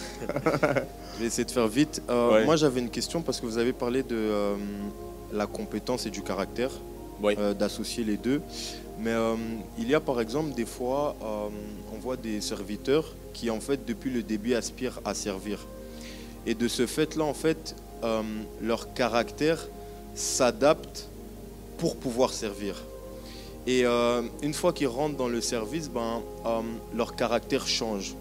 Je vais essayer de faire vite. Moi, j'avais une question parce que vous avez parlé de la compétence et du caractère, d'associer les deux. Mais il y a par exemple des fois, on voit des serviteurs qui en fait depuis le début aspirent à servir. Et de ce fait-là, en fait, leur caractère s'adapte pour pouvoir servir. Et une fois qu'ils rentrent dans le service, leur caractère change.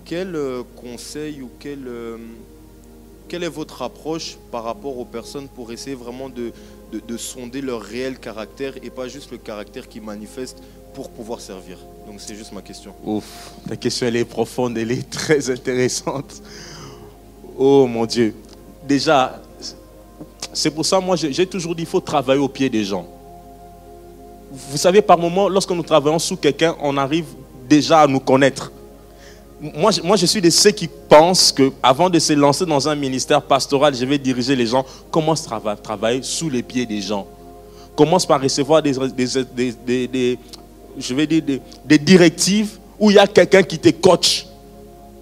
Quel conseil ou quelle est votre approche par rapport aux personnes pour essayer vraiment de sonder leur réel caractère et pas juste le caractère qui manifeste pour pouvoir servir? Donc c'est juste ma question. Ouf, ta question elle est profonde, elle est très intéressante. Oh mon Dieu. Déjà, c'est pour ça moi j'ai toujours dit qu'il faut travailler au pied des gens. Vous savez, par moment, lorsque nous travaillons sous quelqu'un, on arrive déjà à nous connaître. Moi, je suis de ceux qui pensent qu'avant de se lancer dans un ministère pastoral, je vais diriger les gens. Commence à travailler sous les pieds des gens. Commence par recevoir des directives où il y a quelqu'un qui te coach.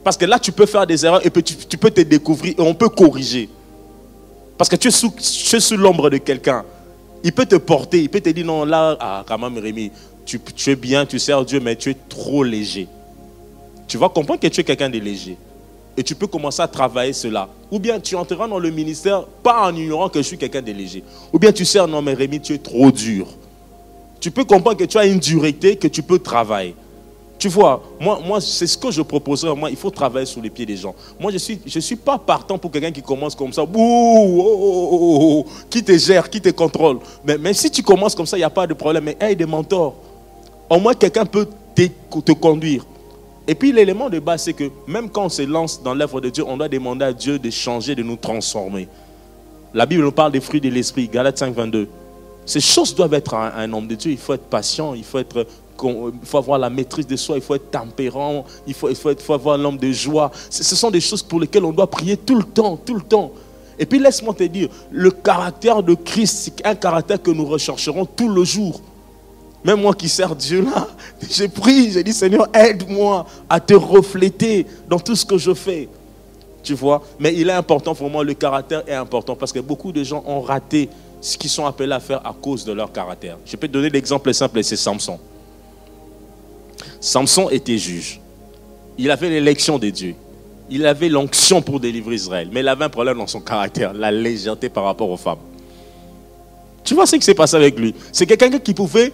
Parce que là, tu peux faire des erreurs et puis tu peux te découvrir et on peut corriger. Parce que tu es sous l'ombre de quelqu'un. Il peut te porter, il peut te dire non, là, quand même, Rémi, tu es bien, tu sers Dieu, mais tu es trop léger. Tu vas comprendre que tu es quelqu'un de léger. Et tu peux commencer à travailler cela. Ou bien tu entreras dans le ministère, pas en ignorant que je suis quelqu'un de léger. Ou bien tu sers, non, mais Rémi, tu es trop dur. Tu peux comprendre que tu as une dureté, que tu peux travailler. Tu vois, moi c'est ce que je proposerais. Moi, il faut travailler sous les pieds des gens. Moi, je suis pas partant pour quelqu'un qui commence comme ça, qui te gère, qui te contrôle. Mais si tu commences comme ça, il n'y a pas de problème. Mais aie des mentors. Au moins, quelqu'un peut te conduire. Et puis, l'élément de base, c'est que même quand on se lance dans l'œuvre de Dieu, on doit demander à Dieu de changer, de nous transformer. La Bible nous parle des fruits de l'esprit, Galates 5, 22. Ces choses doivent être un homme de Dieu. Il faut être patient, il faut avoir la maîtrise de soi, il faut être tempérant, il faut avoir l'homme de joie. Ce sont des choses pour lesquelles on doit prier tout le temps, tout le temps. Et puis laisse-moi te dire, le caractère de Christ, c'est un caractère que nous rechercherons tout le jour. Même moi qui sers Dieu là, je prie, je dis Seigneur, aide-moi à te refléter dans tout ce que je fais. Tu vois, mais il est important pour moi, le caractère est important parce que beaucoup de gens ont raté ce qu'ils sont appelés à faire à cause de leur caractère. Je peux te donner l'exemple simple, c'est Samson. Samson était juge. Il avait l'élection de Dieu. Il avait l'onction pour délivrer Israël. Mais il avait un problème dans son caractère, la légèreté par rapport aux femmes. Tu vois ce qui s'est passé avec lui? C'est quelqu'un qui pouvait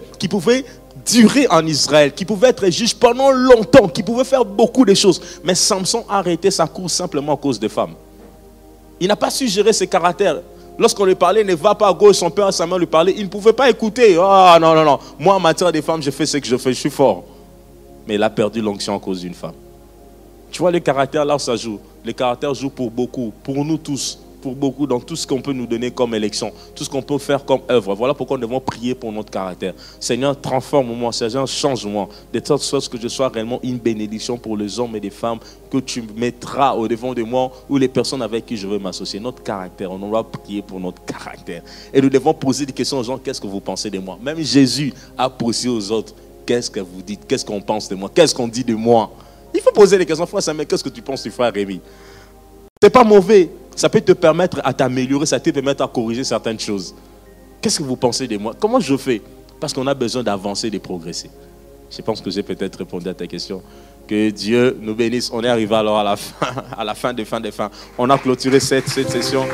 durer en Israël, qui pouvait être juge pendant longtemps, qui pouvait faire beaucoup de choses. Mais Samson a arrêté sa course simplement à cause des femmes. Il n'a pas su gérer ses caractères. Lorsqu'on lui parlait, ne va pas à gauche, son père Samuel lui parlait, il ne pouvait pas écouter. Ah non, non, non. Moi, en matière des femmes, je fais ce que je fais, je suis fort. Mais il a perdu l'onction à cause d'une femme. Tu vois, le caractère, là où ça joue. Le caractère joue pour beaucoup, pour nous tous, pour beaucoup dans tout ce qu'on peut nous donner comme élection, tout ce qu'on peut faire comme œuvre. Voilà pourquoi nous devons prier pour notre caractère. Seigneur, transforme-moi, Seigneur, change-moi, de telle sorte que je sois réellement une bénédiction pour les hommes et les femmes que tu mettras au devant de moi ou les personnes avec qui je veux m'associer. Notre caractère, on doit prier pour notre caractère. Et nous devons poser des questions aux gens, qu'est-ce que vous pensez de moi? Même Jésus a posé aux autres, qu'est-ce que vous dites? Qu'est-ce qu'on pense de moi? Qu'est-ce qu'on dit de moi? Il faut poser des questions. Frère Samuel, qu'est-ce que tu penses du frère Rémi? C'est pas mauvais. Ça peut te permettre à t'améliorer, ça peut te permettre à corriger certaines choses. Qu'est-ce que vous pensez de moi? Comment je fais? Parce qu'on a besoin d'avancer, de progresser. Je pense que j'ai peut-être répondu à ta question. Que Dieu nous bénisse. On est arrivé alors à la fin des fins. On a clôturé cette session.